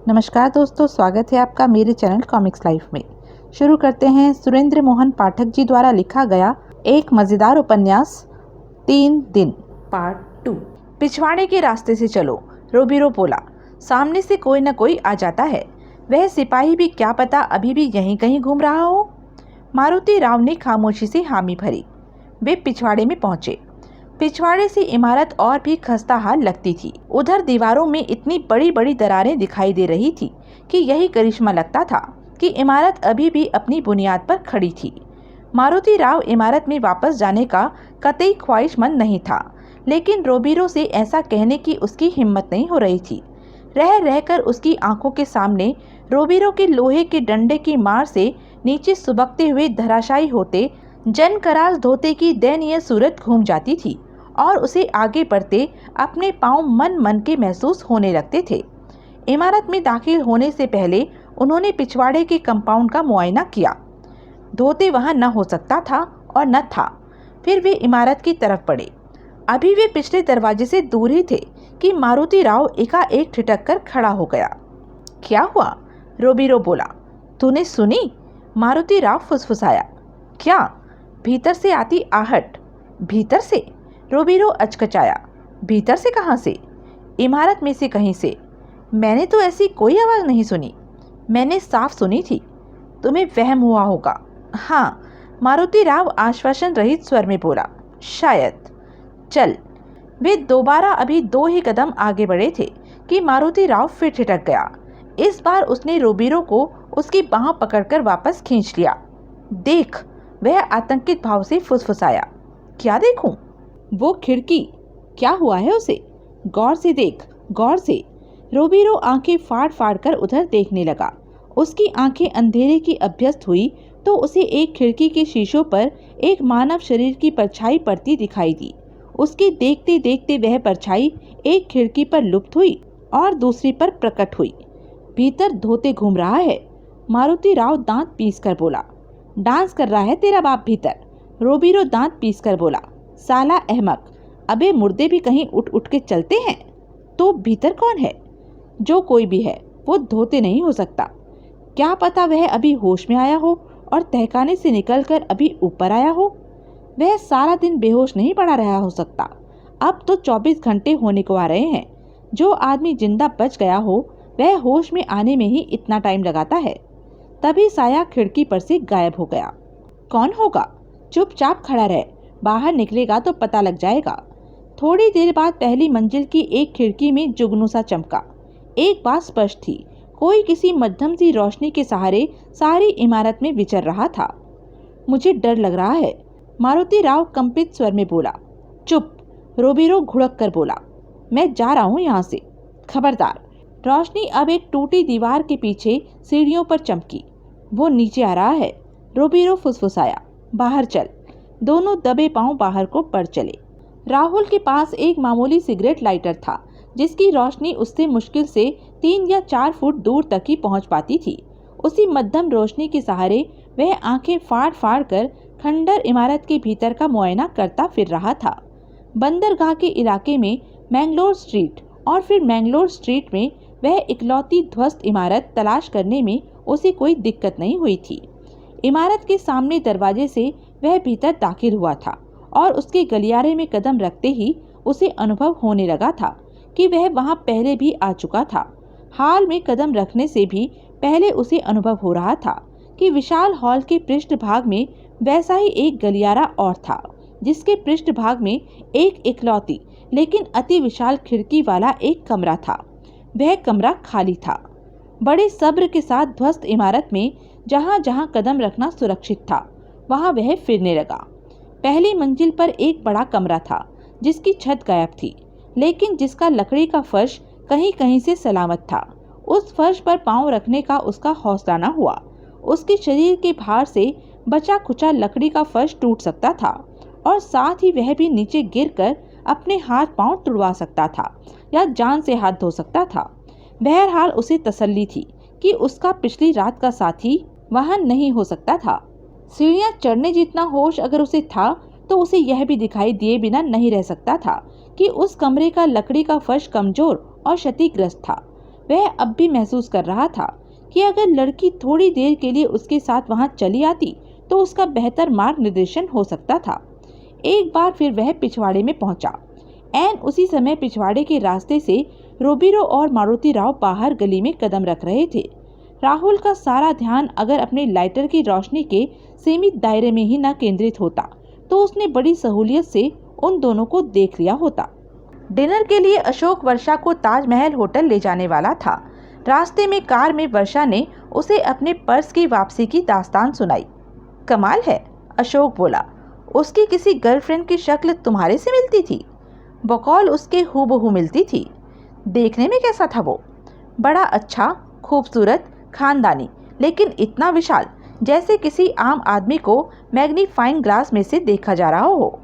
नमस्कार दोस्तों, स्वागत है आपका मेरे चैनल कॉमिक्स लाइफ में। शुरू करते हैं सुरेंद्र मोहन पाठक जी द्वारा लिखा गया एक मज़ेदार उपन्यास 3 दिन पार्ट 2। पिछवाड़े के रास्ते से चलो, रोबीरो बोला। सामने से कोई न कोई आ जाता है। वह सिपाही भी क्या पता अभी भी यहीं कहीं घूम रहा हो। मारुति राव ने खामोशी से हामी भरी। वे पिछवाड़े में पहुंचे। पिछवाड़े से इमारत और भी खस्ता हाल लगती थी। उधर दीवारों में इतनी बड़ी बड़ी दरारें दिखाई दे रही थी कि यही करिश्मा लगता था कि इमारत अभी भी अपनी बुनियाद पर खड़ी थी। मारुति राव इमारत में वापस जाने का कतई ख्वाहिशमंद नहीं था, लेकिन रोबीरो से ऐसा कहने की उसकी हिम्मत नहीं हो रही थी। रह रहकर उसकी आंखों के सामने रोबीरो के लोहे के डंडे की मार से नीचे सुबकते हुए धराशायी होते जनकराल धोते की दयनीय सूरत घूम जाती थी और उसे आगे बढ़ते अपने पांव मन मन के महसूस होने लगते थे। इमारत में दाखिल होने से पहले उन्होंने पिछवाड़े के कंपाउंड का मुआयना किया। धोते वहां न हो सकता था और न था। फिर वे इमारत की तरफ बढ़े। अभी वे पिछले दरवाजे से दूर ही थे कि मारुति राव एकाएक ठिठक कर खड़ा हो गया। क्या हुआ? रोबीरो बोला। तूने सुनी? मारुति राव फुसफुसाया। क्या? भीतर से आती आहट। भीतर से? रोबीरो अचकचाया। भीतर से कहाँ से? इमारत में से कहीं से। मैंने तो ऐसी कोई आवाज़ नहीं सुनी। मैंने साफ सुनी थी। तुम्हें वहम हुआ होगा। हाँ, मारुति राव आश्वासन रहित स्वर में बोला। शायद। चल। वे दोबारा अभी 2 ही कदम आगे बढ़े थे कि मारुति राव फिर ठिठक गया। इस बार उसने रोबीरो को उसकी बाँह पकड़कर वापस खींच लिया। देख, वह आतंकित भाव से फुसफुसाया। क्या देखूं? वो खिड़की। क्या हुआ है उसे? गौर से देख, गौर से। रोबीरो आंखें फाड़ फाड़ कर उधर देखने लगा। उसकी आंखें अंधेरे की अभ्यस्त हुई तो उसे एक खिड़की के शीशों पर एक मानव शरीर की परछाई पड़ती दिखाई दी। उसके देखते देखते वह परछाई एक खिड़की पर लुप्त हुई और दूसरी पर प्रकट हुई। भीतर धोते घूम रहा है। मारुति राव दांत पीस कर बोला। डांस कर रहा है तेरा बाप भीतर। रोबीरो दांत पीस कर बोला। साला अहमक, अबे मुर्दे भी कहीं उठ उठ के चलते हैं। तो भीतर कौन है? जो कोई भी है, वो धोते नहीं हो सकता। क्या पता वह अभी होश में आया हो और तहखाने से निकलकर अभी ऊपर आया हो। वह सारा दिन बेहोश नहीं पड़ा रहा हो सकता। अब तो 24 घंटे होने को आ रहे हैं। जो आदमी जिंदा बच गया हो वह होश में आने में ही इतना टाइम लगाता है। तभी साया खिड़की पर से गायब हो गया। कौन होगा? चुपचाप खड़ा रह, बाहर निकलेगा तो पता लग जाएगा। थोड़ी देर बाद पहली मंजिल की एक खिड़की में जुगनू सा चमका। एक बात स्पष्ट थी, कोई किसी मध्यम सी रोशनी के सहारे सारी इमारत में विचर रहा था। मुझे डर लग रहा है, मारुति राव कंपित स्वर में बोला। चुप, रोबीरो घुड़क कर बोला। मैं जा रहा हूँ यहाँ से। खबरदार। रोशनी अब एक टूटी दीवार के पीछे सीढ़ियों पर चमकी। वो नीचे आ रहा है। रोबीरो फुसफुसाया। बाहर चल। दोनों दबे पांव बाहर को बढ़ चले। राहुल के पास एक मामूली सिगरेट लाइटर था जिसकी रोशनी उससे मुश्किल से 3 या 4 फुट दूर तक ही पहुंच पाती थी। उसी मध्यम रोशनी के सहारे वह आंखें फाड़ फाड़ कर खंडर इमारत के भीतर का मुआयना करता फिर रहा था। बंदरगाह के इलाके में मैंगलोर स्ट्रीट और फिर मैंगलोर स्ट्रीट में वह इकलौती ध्वस्त इमारत तलाश करने में उसे कोई दिक्कत नहीं हुई थी। इमारत के सामने दरवाजे से वह भीतर दाखिल हुआ था और उसके गलियारे में कदम रखते ही उसे अनुभव होने लगा था कि वह वहां पहले भी आ चुका था। हाल में कदम रखने से भी पहले उसे अनुभव हो रहा था कि विशाल हॉल के पृष्ठभाग में वैसा ही एक गलियारा और था, जिसके पृष्ठभाग में एक इकलौती लेकिन अति विशाल खिड़की वाला एक कमरा था। वह कमरा खाली था। बड़े सब्र के साथ ध्वस्त इमारत में जहां जहां कदम रखना सुरक्षित था वहां वह फिरने लगा। पहली मंजिल पर एक बड़ा कमरा था जिसकी छत गायब थी, लेकिन जिसका लकड़ी का फर्श कहीं कहीं से सलामत था। उस फर्श पर पांव रखने का उसका हौसला न हुआ। उसके शरीर के भार से बचा खुचा लकड़ी का फर्श टूट सकता था और साथ ही वह भी नीचे गिरकर अपने हाथ पांव तुड़वा सकता था या जान से हाथ धो सकता था। बहरहाल उसे तसल्ली थी कि उसका पिछली रात का साथी वहां नहीं हो सकता था। सीढ़ियां चढ़ने जितना होश अगर उसे था तो उसे यह भी दिखाई दिए बिना नहीं रह सकता था कि उस कमरे का लकड़ी का फर्श कमजोर और क्षतिग्रस्त था। वह अब भी महसूस कर रहा था कि अगर लड़की थोड़ी देर के लिए उसके साथ वहां चली आती तो उसका बेहतर मार्ग निर्देशन हो सकता था। एक बार फिर वह पिछवाड़े में पहुंचा। ऐन उसी समय पिछवाड़े के रास्ते से रोबीरो और मारुति राव बाहर गली में कदम रख रहे थे। राहुल का सारा ध्यान अगर अपने लाइटर की रोशनी के सीमित दायरे में ही न केंद्रित होता तो उसने बड़ी सहूलियत से उन दोनों को देख लिया होता। डिनर के लिए अशोक वर्षा को ताजमहल होटल ले जाने वाला था। रास्ते में कार में वर्षा ने उसे अपने पर्स की वापसी की दास्तान सुनाई। कमाल है, अशोक बोला, उसकी किसी गर्लफ्रेंड की शक्ल तुम्हारे से मिलती थी। बकौल उसके हूबहू मिलती थी। देखने में कैसा था वो? बड़ा अच्छा, खूबसूरत, खानदानी, लेकिन इतना विशाल जैसे किसी आम आदमी को मैग्नीफाइंग ग्लास में से देखा जा रहा हो।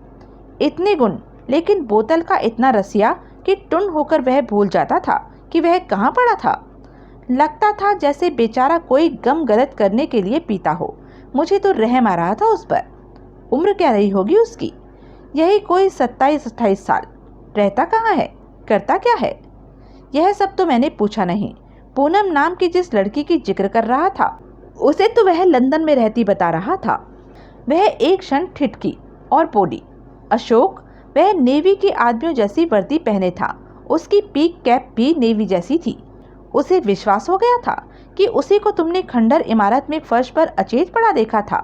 इतने गुण, लेकिन बोतल का इतना रसिया कि टुन होकर वह भूल जाता था कि वह कहाँ पड़ा था। लगता था जैसे बेचारा कोई गम गलत करने के लिए पीता हो। मुझे तो रहम आ रहा था उस पर। उम्र क्या रही होगी उसकी? यही कोई 27-28 साल। रहता कहाँ है, करता क्या है? यह सब तो मैंने पूछा नहीं। पूनम नाम की जिस लड़की की जिक्र कर रहा था उसे तो वह लंदन में रहती बता रहा था। वह एक क्षण ठिठकी और बोली, अशोक, वह नेवी के आदमियों जैसी वर्दी पहने था। उसकी पीक कैप भी नेवी जैसी थी। उसे विश्वास हो गया था कि उसी को तुमने खंडर इमारत में फर्श पर अचेत पड़ा देखा था।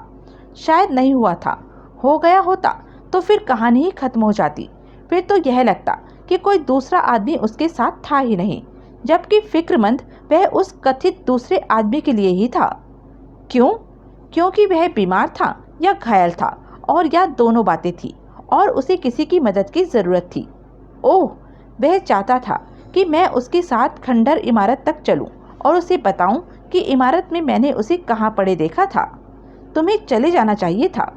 शायद नहीं हुआ था। हो गया होता तो फिर कहानी ही खत्म हो जाती। फिर तो यह लगता कि कोई दूसरा आदमी उसके साथ था ही नहीं, जबकि फिक्रमंद वह उस कथित दूसरे आदमी के लिए ही था। क्यों? क्योंकि वह बीमार था या घायल था, और या दोनों बातें थी, और उसे किसी की मदद की जरूरत थी। ओह, वह चाहता था कि मैं उसके साथ खंडर इमारत तक चलूं और उसे बताऊं कि इमारत में मैंने उसे कहाँ पड़े देखा था। तुम्हें चले जाना चाहिए था।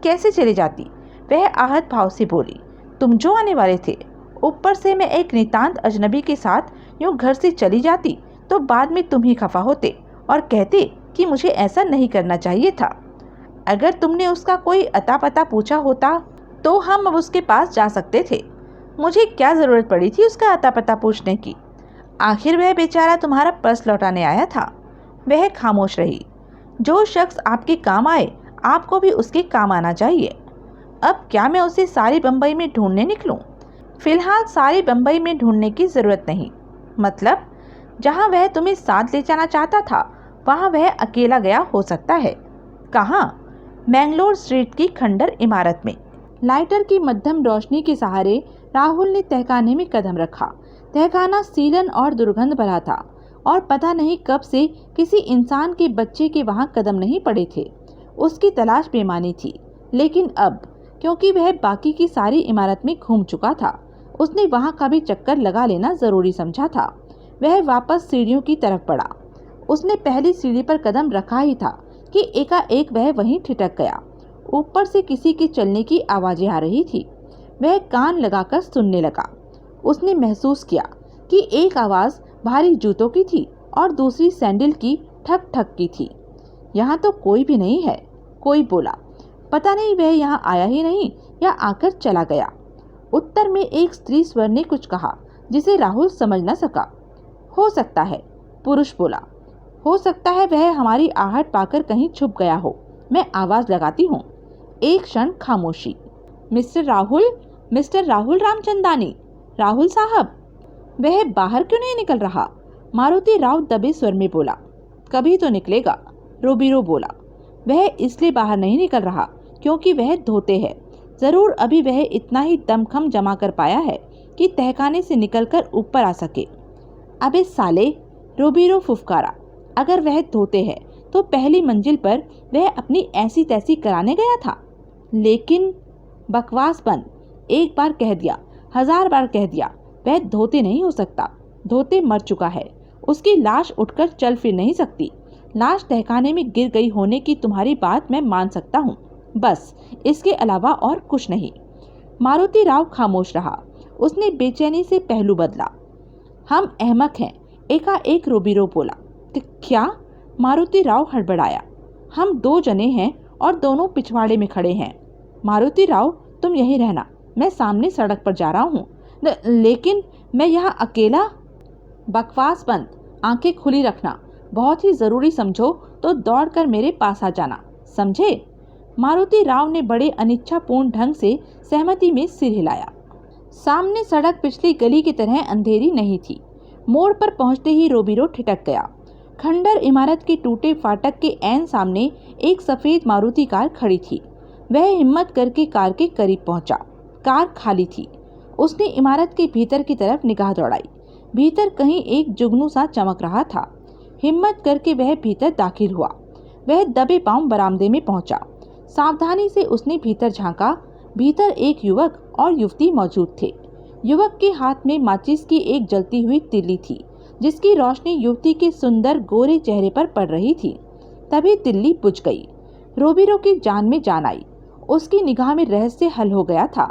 कैसे चले जाती? वह आहत भाव से बोली। तुम जो आने वाले थे, ऊपर से मैं एक नितांत अजनबी के साथ यूं घर से चली जाती तो बाद में तुम ही खफा होते और कहते कि मुझे ऐसा नहीं करना चाहिए था। अगर तुमने उसका कोई अता पता पूछा होता तो हम अब उसके पास जा सकते थे। मुझे क्या ज़रूरत पड़ी थी उसका अता पता पूछने की? आखिर वह बेचारा तुम्हारा पर्स लौटाने आया था। वह खामोश रही। जो शख्स आपके काम आए, आपको भी उसके काम आना चाहिए। अब क्या मैं उसे सारी बम्बई में ढूंढने निकलूं? फिलहाल सारी बम्बई में ढूंढने की ज़रूरत नहीं। मतलब जहां वह तुम्हें साथ ले जाना चाहता था वहां वह अकेला गया हो सकता है। कहाँ? मैंगलोर स्ट्रीट की खंडर इमारत में। लाइटर की मध्यम रोशनी के सहारे राहुल ने तहखाने में कदम रखा। तहखाना सीलन और दुर्गंध भरा था और पता नहीं कब से किसी इंसान के बच्चे के वहां कदम नहीं पड़े थे। उसकी तलाश बेमानी थी, लेकिन अब क्योंकि वह बाकी की सारी इमारत में घूम चुका था, उसने वहां का भी चक्कर लगा लेना जरूरी समझा था। वह वापस सीढ़ियों की तरफ बढ़ा। उसने पहली सीढ़ी पर कदम रखा ही था कि एकाएक वह वहीं ठिठक गया। ऊपर से किसी के चलने की आवाजें आ रही थी। वह कान लगाकर सुनने लगा। उसने महसूस किया कि एक आवाज़ भारी जूतों की थी और दूसरी सैंडल की ठक ठक की थी। यहाँ तो कोई भी नहीं है, कोई बोला। पता नहीं वह यहाँ आया ही नहीं या आकर चला गया। उत्तर में एक स्त्री स्वर ने कुछ कहा जिसे राहुल समझ न सका। हो सकता है, पुरुष बोला। हो सकता है वह हमारी आहट पाकर कहीं छुप गया हो। मैं आवाज लगाती हूँ। एक क्षण खामोशी। मिस्टर राहुल रामचंदानी, राहुल साहब। वह बाहर क्यों नहीं निकल रहा? मारुति राव दबे स्वर में बोला। कभी तो निकलेगा, रोबीरो बोला। वह इसलिए बाहर नहीं निकल रहा क्योंकि वह धोते है। जरूर अभी वह इतना ही दमखम जमा कर पाया है कि तहखाने से निकलकर ऊपर आ सके। अबे साले, रोबीरो फुफकारा। अगर वह धोते है तो पहली मंजिल पर वह अपनी ऐसी तैसी कराने गया था। लेकिन बकवास बंद। एक बार कह दिया, 1000 बार कह दिया, वह धोते नहीं हो सकता। धोते मर चुका है। उसकी लाश उठकर चल फिर नहीं सकती। लाश तहखाने में गिर गई होने की तुम्हारी बात मैं मान सकता हूँ, बस इसके अलावा और कुछ नहीं। मारुति राव खामोश रहा। उसने बेचैनी से पहलू बदला। हम अहमक हैं, एकाएक रोबीरो बोला। क्या? मारुति राव हड़बड़ाया। हम 2 जने हैं और दोनों पिछवाड़े में खड़े हैं। मारुति राव, तुम यहीं रहना, मैं सामने सड़क पर जा रहा हूँ। लेकिन मैं यहाँ अकेला। बकवास बंद। आंखें खुली रखना, बहुत ही जरूरी समझो तो दौड़कर मेरे पास आ जाना, समझे? मारुति राव ने बड़े अनिच्छापूर्ण ढंग से सहमति में सिर हिलाया। सामने सड़क पिछली गली की तरह अंधेरी नहीं थी। मोड़ पर पहुंचते ही रोबीरो ठिठक गया। खंडर इमारत के टूटे फाटक के ऐन सामने एक सफेद मारुति कार खड़ी थी। वह हिम्मत करके कार के करीब पहुंचा। कार खाली थी। उसने इमारत के भीतर की तरफ निगाह दौड़ाई। भीतर कहीं एक जुगनू सा चमक रहा था। हिम्मत करके वह भीतर दाखिल हुआ। वह दबे पांव बरामदे में पहुंचा। सावधानी से उसने भीतर झांका। भीतर एक युवक और युवती मौजूद थे। युवक के हाथ में माचिस की एक जलती हुई तिल्ली थी, जिसकी रोशनी युवती के सुंदर गोरे चेहरे पर पड़ रही थी। तभी तिल्ली बुझ गई। रोबीरो की जान में जान आई। उसकी निगाह में रहस्य हल हो गया था।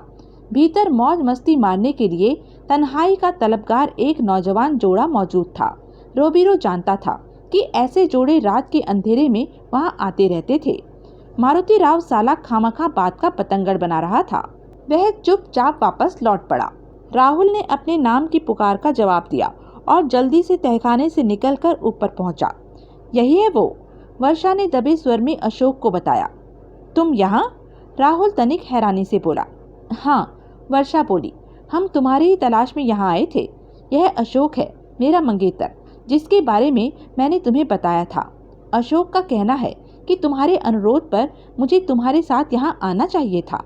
भीतर मौज मस्ती मारने के लिए तन्हाई का तलबगार एक नौजवान जोड़ा मौजूद था। रोबीरो जानता था कि ऐसे जोड़े रात के अंधेरे में वहां आते रहते थे। मारुति राव साला खामखा बात का पतंगड़ बना रहा था। वह चुपचाप वापस लौट पड़ा। राहुल ने अपने नाम की पुकार का जवाब दिया और जल्दी से तहखाने से निकलकर ऊपर पहुंचा। यही है वो, वर्षा ने दबे स्वर में अशोक को बताया। तुम यहाँ? राहुल तनिक हैरानी से बोला। हाँ, वर्षा बोली, हम तुम्हारी ही तलाश में यहाँ आए थे। यह अशोक है, मेरा मंगेतर, जिसके बारे में मैंने तुम्हें बताया था। अशोक का कहना है कि तुम्हारे अनुरोध पर मुझे तुम्हारे साथ यहाँ आना चाहिए था।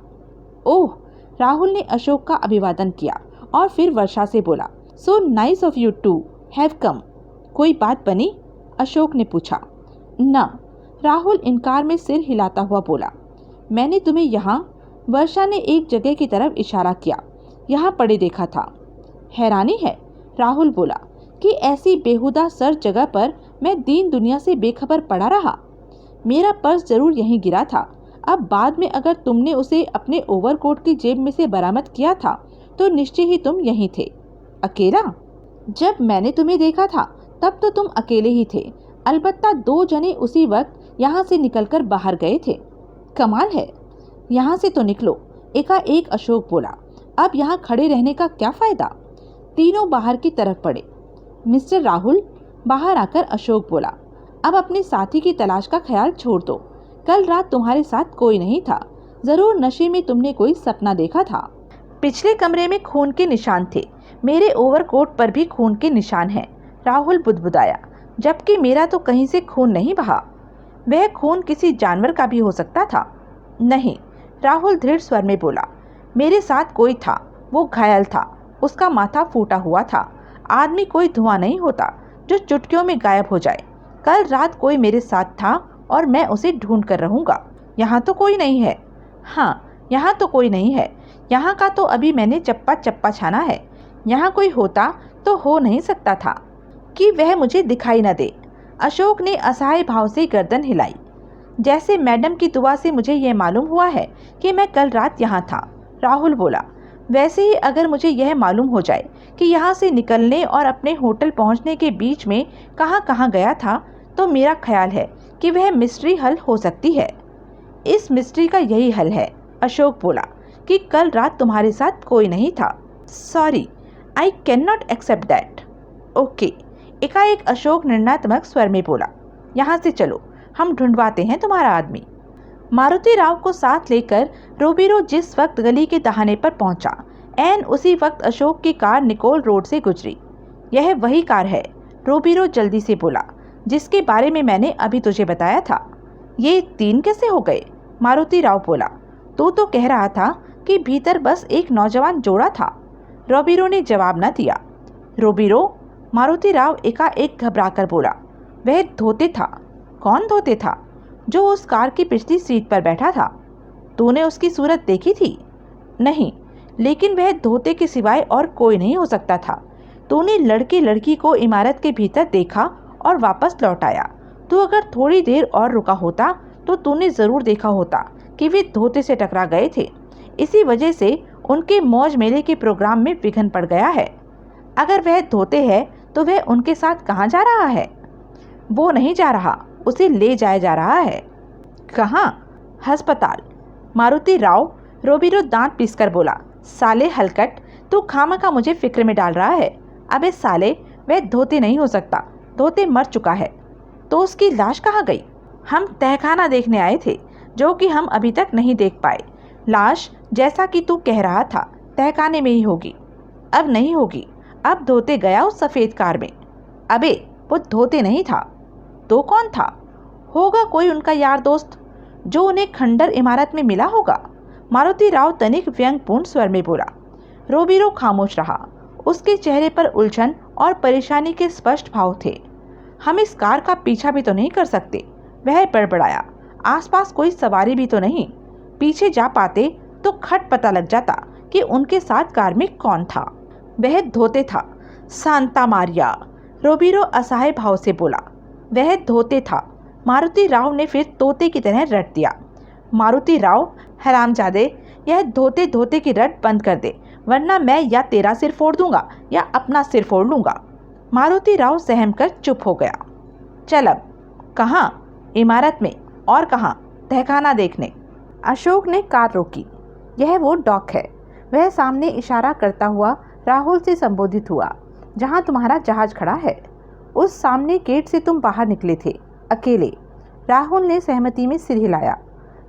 ओह, राहुल ने अशोक का अभिवादन किया और फिर वर्षा से बोला, so nice of you to have come. कोई बात बनी? अशोक ने पूछा। ना, राहुल इनकार में सिर हिलाता हुआ बोला। मैंने तुम्हें यहाँ, वर्षा ने एक जगह की तरफ इशारा किया, यहाँ पड़े देखा था। हैरानी है, राहुल बोला, कि ऐसी बेहुदा सर्च जगह पर मैं दीन दुनिया से बेखबर पड़ा रहा। मेरा पर्स जरूर यहीं गिरा था। अब बाद में अगर तुमने उसे अपने ओवरकोट की जेब में से बरामद किया था तो निश्चय ही तुम यहीं थे। अकेला? जब मैंने तुम्हें देखा था तब तो तुम अकेले ही थे। अलबत्ता 2 जने उसी वक्त यहाँ से निकलकर बाहर गए थे। कमाल है। यहाँ से तो निकलो, एकाएक अशोक बोला। अब यहाँ खड़े रहने का क्या फायदा? तीनों बाहर की तरफ पड़े। मिस्टर राहुल, बाहर आकर अशोक बोला, अब अपने साथी की तलाश का ख्याल छोड़ दो। कल रात तुम्हारे साथ कोई नहीं था। जरूर नशे में तुमने कोई सपना देखा था। पिछले कमरे में खून के निशान थे। मेरे ओवरकोट पर भी खून के निशान हैं। राहुल बुदबुदाया, जबकि मेरा तो कहीं से खून नहीं बहा। वह खून किसी जानवर का भी हो सकता था। नहीं, राहुल दृढ़ स्वर में बोला, मेरे साथ कोई था। वो घायल था, उसका माथा फूटा हुआ था। आदमी कोई धुआं नहीं होता जो चुटकियों में गायब हो जाए। कल रात कोई मेरे साथ था और मैं उसे ढूंढ कर रहूंगा। यहाँ तो कोई नहीं है। हाँ, यहाँ तो कोई नहीं है। यहाँ का तो अभी मैंने चप्पा चप्पा छाना है। यहाँ कोई होता तो हो नहीं सकता था कि वह मुझे दिखाई न दे। अशोक ने असहाय भाव से गर्दन हिलाई। जैसे मैडम की दुआ से मुझे यह मालूम हुआ है कि मैं कल रात यहाँ था, राहुल बोला। वैसे ही अगर मुझे यह मालूम हो जाए कि यहाँ से निकलने और अपने होटल पहुँचने के बीच में कहाँ कहाँ गया था तो मेरा ख्याल है कि वह मिस्ट्री हल हो सकती है। इस मिस्ट्री का यही हल है, अशोक बोला, कि कल रात तुम्हारे साथ कोई नहीं था। Sorry, I can not accept that. Okay, एकाएक अशोक निर्णयात्मक स्वर में बोला, यहाँ से चलो, हम ढूंढवाते हैं तुम्हारा आदमी। मारुति राव को साथ लेकर रोबीरो जिस वक्त गली के दहाने पर पहुंचा, ऐन उसी वक्त अशोक की कार निकोल रोड से गुजरी। यह वही कार है, रोबीरो जल्दी से बोला, जिसके बारे में मैंने अभी तुझे बताया था। ये 3 कैसे हो गए? मारुति राव बोला। तू तो कह रहा था कि भीतर बस एक नौजवान जोड़ा था। रोबीरो ने जवाब न दिया। रोबीरो, मारुति राव एकाएक घबराकर बोला। वह धोते था। कौन धोते था? जो उस कार की पिछली सीट पर बैठा था। तूने उसकी सूरत देखी थी? नहीं, लेकिन वह धोते के सिवाय और कोई नहीं हो सकता था। तूने लड़के लड़की को इमारत के भीतर देखा और वापस लौट आया। तू अगर थोड़ी देर और रुका होता तो तूने ज़रूर देखा होता कि वे धोते से टकरा गए थे। इसी वजह से उनके मौज मेले के प्रोग्राम में विघ्न पड़ गया है। अगर वह धोते है तो वह उनके साथ कहाँ जा रहा है? वो नहीं जा रहा, उसे ले जाया जा रहा है। कहाँ? अस्पताल। मारुति राव, रोबीरो दांत पीसकर बोला। साले हलकट, तू खामखा मुझे फिक्र में डाल रहा है। अबे साले, वह धोते नहीं हो सकता। धोते मर चुका है। तो उसकी लाश कहाँ गई? हम तहखाना देखने आए थे, जो कि हम अभी तक नहीं देख पाए। लाश, जैसा कि तू कह रहा था, तहखाने में ही होगी। अब नहीं होगी। अब धोते गया उस सफ़ेद कार में। अबे, वो धोते नहीं था। तो कौन था? होगा कोई उनका यार दोस्त, जो उन्हें खंडर इमारत में मिला होगा। मारुति राव तनिक व्यंग्यपूर्ण स्वर में बोला। रोबीरो खामोश रहा। उसके चेहरे पर उलझन और परेशानी के स्पष्ट भाव थे। हम इस कार का पीछा भी तो नहीं कर सकते, वह बड़बड़ाया। आसपास कोई सवारी भी तो नहीं। पीछे जा पाते तो खट पता लग जाता कि उनके साथ कार में कौन था। वह धोते था। सांता मारिया, रोबीरो असहाय भाव से बोला। वह धोते था। मारुति राव ने फिर तोते की तरह रट दिया। मारुति राव, हरामजादे, यह धोते धोते की रट बंद कर दे, वरना मैं या तेरा सिर फोड़ दूंगा या अपना सिर फोड़ लूंगा। मारुति राव सहम कर चुप हो गया। चल अब। कहाँ? इमारत में। और कहाँ? तहखाना देखने। अशोक ने कार रोकी। यह वो डॉक है। वह सामने इशारा करता हुआ राहुल से संबोधित हुआ। जहाँ तुम्हारा जहाज खड़ा है, उस सामने गेट से तुम बाहर निकले थे, अकेले। राहुल ने सहमति में सिर हिलाया।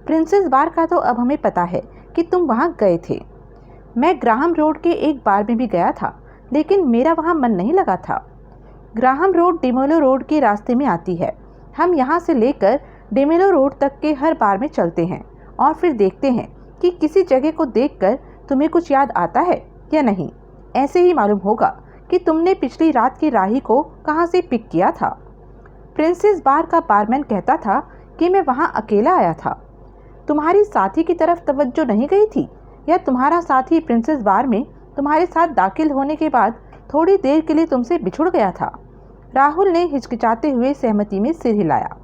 प्रिंसेस बार का तो अब हमें पता है कि तुम वहाँ गए थे। मैं ग्राहम रोड के एक बार में भी गया था, लेकिन मेरा वहाँ मन नहीं लगा था। ग्राहम रोड डिमेलो रोड के रास्ते में आती है। हम यहाँ से लेकर डिमेलो रोड तक के हर बार में चलते हैं और फिर देखते हैं कि किसी जगह को देखकर तुम्हें कुछ याद आता है या नहीं। ऐसे ही मालूम होगा कि तुमने पिछली रात की राही को कहाँ से पिक किया था। प्रिंसेस बार का बारमैन कहता था कि मैं वहाँ अकेला आया था। तुम्हारी साथी की तरफ तवज्जो नहीं गई थी, या तुम्हारा साथी प्रिंसेस बार में तुम्हारे साथ दाखिल होने के बाद थोड़ी देर के लिए तुमसे बिछुड़ गया था? राहुल ने हिचकिचाते हुए सहमति में सिर हिलाया।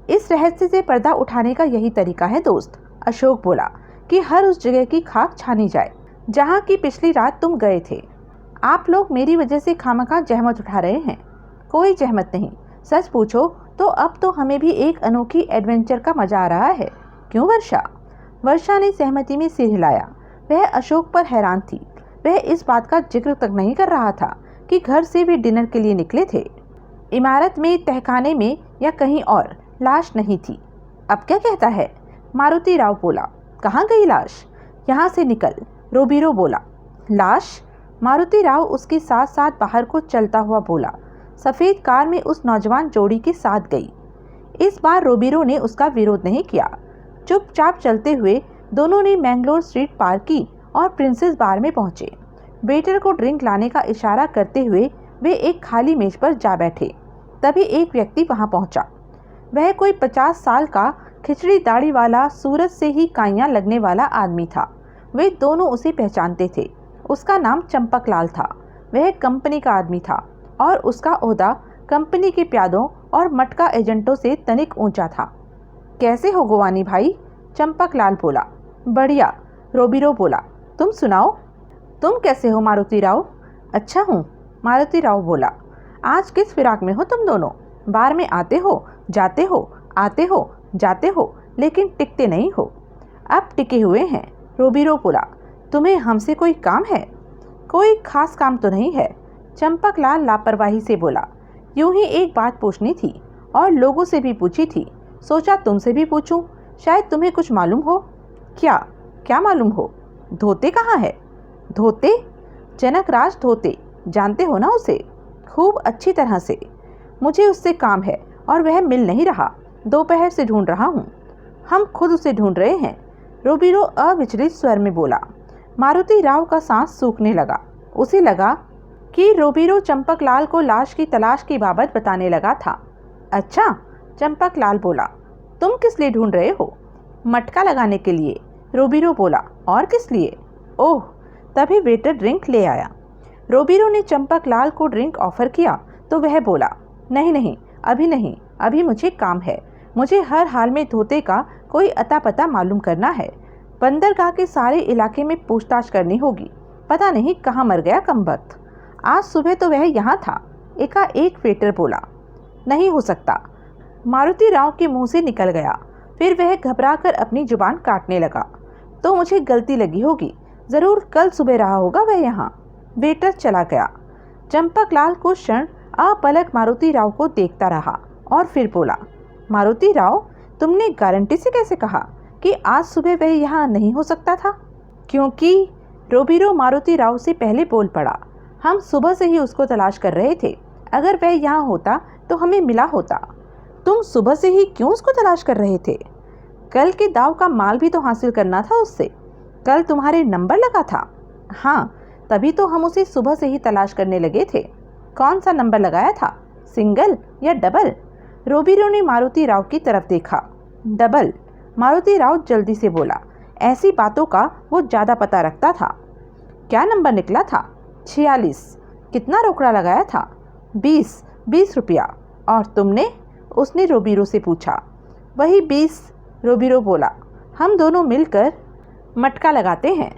इस रहस्य से पर्दा उठाने का यही तरीका है दोस्त, अशोक बोला, कि हर उस जगह की खाक छानी जाए जहाँ की पिछली रात तुम गए थे। आप लोग मेरी वजह से खामखा जहमत उठा रहे हैं। कोई जहमत नहीं। सच पूछो तो अब तो हमें भी एक अनोखी एडवेंचर का मजा आ रहा है। क्यों वर्षा? वर्षा ने सहमति में सिर हिलाया। वह अशोक पर हैरान थी। वह इस बात का जिक्र तक नहीं कर रहा था कि घर से वे डिनर के लिए निकले थे। इमारत में, तहखाने में या कहीं और लाश नहीं थी। अब क्या कहता है? मारुति राव बोला। कहाँ गई लाश? यहाँ से निकल, रोबीरो बोला। लाश? मारुति राव उसके साथ साथ बाहर को चलता हुआ बोला। सफ़ेद कार में उस नौजवान जोड़ी के साथ गई। इस बार रोबीरो ने उसका विरोध नहीं किया। चुपचाप चलते हुए दोनों ने मैंगलोर स्ट्रीट पार की और प्रिंसेस बार में पहुंचे। वेटर को ड्रिंक लाने का इशारा करते हुए वे एक खाली मेज पर जा बैठे। तभी एक व्यक्ति वहां पहुंचा। वह कोई 50 साल का, खिचड़ी दाढ़ी वाला, सूरज से ही काइयां लगने वाला आदमी था। वे दोनों उसे पहचानते थे। उसका नाम चंपकलाल था। वह कंपनी का आदमी था और उसका ओहदा कंपनी के प्यादों और मटका एजेंटों से तनिक ऊंचा था। कैसे हो गोवानी भाई? चंपकलाल बोला। बढ़िया, रोबीरो बोला। तुम सुनाओ, तुम कैसे हो मारुति राव? अच्छा हूँ, मारुति राव बोला। आज किस फिराक में हो तुम दोनों? बार में आते हो, जाते हो, आते हो, जाते हो, लेकिन टिकते नहीं हो। अब टिके हुए हैं, रोबीरो बोला। तुम्हें हमसे कोई काम है? कोई खास काम तो नहीं है, चंपकलाल लापरवाही से बोला। यूं ही एक बात पूछनी थी और लोगों से भी पूछी थी। सोचा तुमसे भी पूछूं, शायद तुम्हें कुछ मालूम हो। क्या? क्या मालूम हो? धोते कहाँ है? धोते? जनकराज धोते, जानते हो ना उसे? खूब अच्छी तरह से। मुझे उससे काम है और वह मिल नहीं रहा। दोपहर से ढूंढ रहा हूँ। हम खुद उसे ढूंढ रहे हैं, रोबीरो अविचलित स्वर में बोला। मारुति राव का सांस सूखने लगा। उसे लगा कि रोबीरो चंपकलाल को लाश की तलाश की बाबत बताने लगा था। अच्छा, चंपकलाल बोला। तुम किस लिए ढूंढ रहे हो? मटका लगाने के लिए, रोबीरो बोला। और किस लिए? ओह, तभी वेटर ड्रिंक ले आया। रोबीरो ने चंपकलाल को ड्रिंक ऑफर किया तो वह बोला, नहीं नहीं, अभी नहीं, अभी मुझे काम है। मुझे हर हाल में धोते का कोई अता पता मालूम करना है। बंदरगाह के सारे इलाके में पूछताछ करनी होगी। पता नहीं कहाँ मर गया कमबख्त। आज सुबह तो वह यहाँ था, एकाएक वेटर बोला। नहीं हो सकता, मारुति राव के मुंह से निकल गया। फिर वह घबराकर अपनी जुबान काटने लगा। तो मुझे गलती लगी होगी, ज़रूर कल सुबह रहा होगा वह यहाँ। वेटर चला गया। चंपकलाल कुछ क्षण अपलक मारुति राव को देखता रहा और फिर बोला, मारुति राव, तुमने गारंटी से कैसे कहा कि आज सुबह वह यहाँ नहीं हो सकता था? क्योंकि रोबीरो मारुति राव से पहले बोल पड़ा, हम सुबह से ही उसको तलाश कर रहे थे। अगर वह यहाँ होता तो हमें मिला होता। तुम सुबह से ही क्यों उसको तलाश कर रहे थे? कल के दाव का माल भी तो हासिल करना था उससे। कल तुम्हारे नंबर लगा था। हाँ, तभी तो हम उसे सुबह से ही तलाश करने लगे थे। कौन सा नंबर लगाया था, सिंगल या डबल? रोबीरो ने मारुति राव की तरफ देखा। डबल, मारुति राव जल्दी से बोला। ऐसी बातों का वो ज़्यादा पता रखता था। क्या नंबर निकला था? 46। कितना रोकड़ा लगाया था? 20 रुपया। और तुमने? उसने रोबीरो से पूछा। वही 20, रोबीरो बोला। हम दोनों मिलकर मटका लगाते हैं।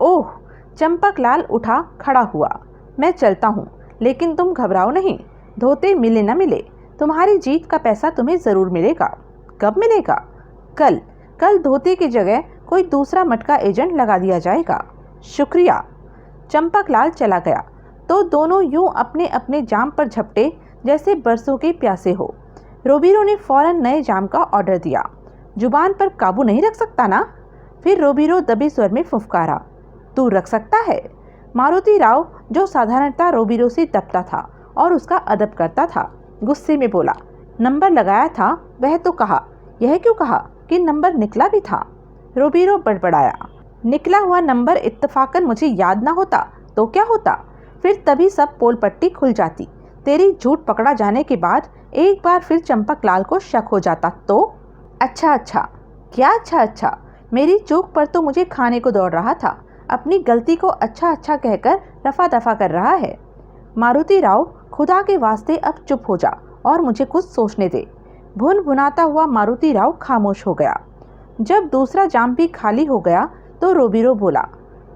ओह, चंपकलाल उठा खड़ा हुआ। मैं चलता हूँ, लेकिन तुम घबराओ नहीं। धोते मिले न मिले, तुम्हारी जीत का पैसा तुम्हें ज़रूर मिलेगा। कब मिलेगा? कल। कल धोते की जगह कोई दूसरा मटका एजेंट लगा दिया जाएगा। शुक्रिया। चंपकलाल चला गया तो दोनों यूं अपने अपने जाम पर झपटे जैसे बरसों के प्यासे हो। रोबीरो ने फौरन नए जाम का ऑर्डर दिया। जुबान पर काबू नहीं रख सकता ना? फिर रोबीरो दबे स्वर में फुफकारा, तू रख सकता है? मारुति राव, जो साधारणतः रोबीरो से दबता था और उसका अदब करता था, गुस्से में बोला, नंबर लगाया था वह तो कहा, यह क्यों कहा कि नंबर निकला भी था? रोबीरो बड़बड़ाया, निकला हुआ नंबर इत्तफाकन मुझे याद ना होता तो क्या होता? फिर तभी सब पोल पट्टी खुल जाती। तेरी झूठ पकड़ा जाने के बाद एक बार फिर चंपकलाल को शक हो जाता तो? अच्छा, क्या अच्छा? मेरी चूक पर तो मुझे खाने को दौड़ रहा था। अपनी गलती को अच्छा कहकर रफा दफा कर रहा है। मारुति राव, खुदा के वास्ते अब चुप हो जा और मुझे कुछ सोचने दे। भुन भुनाता हुआ मारुति राव खामोश हो गया। जब दूसरा जाम भी खाली हो गया तो रोबीरो बोला,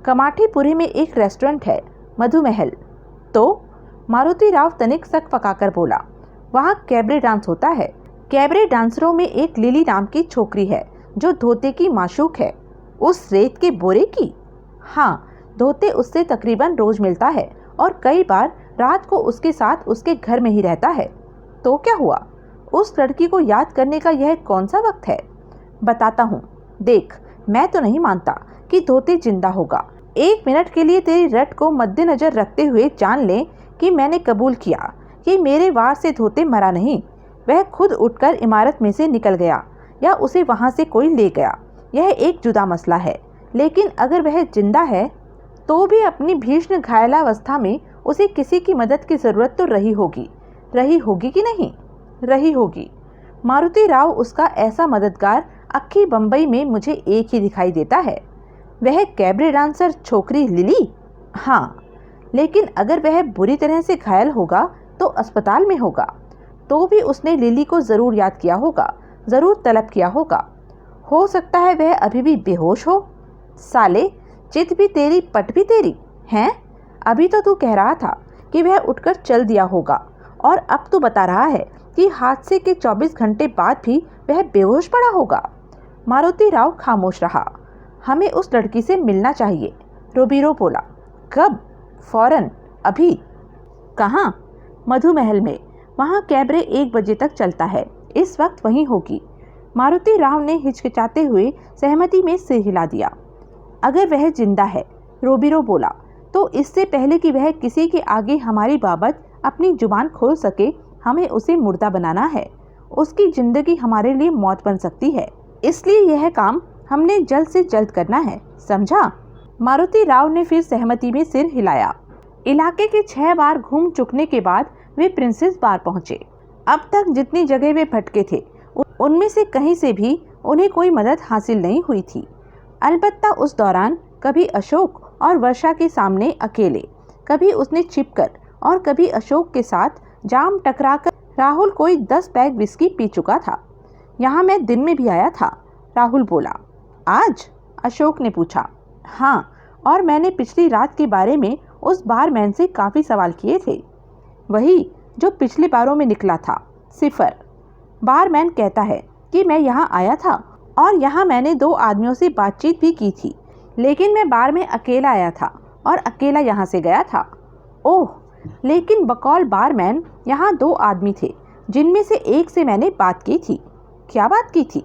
कमाठीपुरी में एक रेस्टोरेंट है, मधुमहल। तो? मारुति राव तनिक सक पकाकर बोला, वहाँ कैबरे डांस होता है। कैबरे डांसरों में एक लिली नाम की छोकरी है जो धोते की माशूक है। उस रेत के बोरे की? हाँ, धोते उससे तकरीबन रोज मिलता है और कई बार रात को उसके साथ उसके घर में ही रहता है। तो क्या हुआ? उस लड़की को याद करने का यह कौन सा वक्त है? बताता हूँ। देख, मैं तो नहीं मानता कि धोते जिंदा होगा। 1 मिनट के लिए तेरी रट को मद्देनजर रखते हुए जान ले कि मैंने कबूल किया कि मेरे वार से धोते मरा नहीं। वह खुद उठकर इमारत में से निकल गया या उसे वहां से कोई ले गया, यह एक जुदा मसला है। लेकिन अगर वह जिंदा है तो भी अपनी भीषण घायलावस्था में उसे किसी की मदद की ज़रूरत तो रही होगी कि नहीं? रही होगी। मारुति राव, उसका ऐसा मददगार अक्खी बम्बई में मुझे एक ही दिखाई देता है। वह कैबरे डांसर छोकरी लिली? हाँ, लेकिन अगर वह बुरी तरह से घायल होगा तो अस्पताल में होगा। तो भी उसने लिली को ज़रूर याद किया होगा, ज़रूर तलब किया होगा। हो सकता है वह अभी भी बेहोश हो। साले, चित भी तेरी पट भी तेरी हैं। अभी तो तू कह रहा था कि वह उठकर चल दिया होगा और अब तू बता रहा है कि हादसे के 24 घंटे बाद भी वह बेहोश पड़ा होगा। मारुति राव खामोश रहा। हमें उस लड़की से मिलना चाहिए, रोबीरो बोला। कब? फौरन, अभी। कहाँ? मधुमहल में। वहाँ कैबरे 1 बजे तक चलता है। इस वक्त वहीं होगी। मारुति राव ने हिचकिचाते हुए सहमति में सिर हिला दिया। अगर वह जिंदा है, रोबीरो बोला, तो इससे पहले कि वह किसी के आगे हमारी बाबत अपनी जुबान खोल सके, हमें उसे मुर्दा बनाना है। उसकी जिंदगी हमारे लिए मौत बन सकती है। इसलिए यह काम हमने जल्द से जल्द करना है, समझा? मारुति राव ने फिर सहमति में सिर हिलाया। इलाके के 6 बार घूम चुकने के बाद वे प्रिंसेस बार पहुंचे। अब तक जितनी जगह वे भटके थे उनमें से कहीं से भी उन्हें कोई मदद हासिल नहीं हुई थी। अलबत्ता उस दौरान कभी अशोक और वर्षा के सामने अकेले, कभी उसने छिपकर और कभी अशोक के साथ जाम टकराकर राहुल कोई 10 पैग विस्की पी चुका था। यहाँ मैं दिन में भी आया था, राहुल बोला। आज? अशोक ने पूछा। हाँ, और मैंने पिछली रात के बारे में उस बारमैन से काफ़ी सवाल किए थे। वही जो पिछले बारों में निकला था, 0। बारमैन कहता है कि मैं यहाँ आया था और यहाँ मैंने 2 आदमियों से बातचीत भी की थी, लेकिन मैं बार में अकेला आया था और अकेला यहाँ से गया था। ओह, लेकिन बकौल बारमैन यहाँ 2 आदमी थे जिनमें से एक से मैंने बात की थी। क्या बात की थी?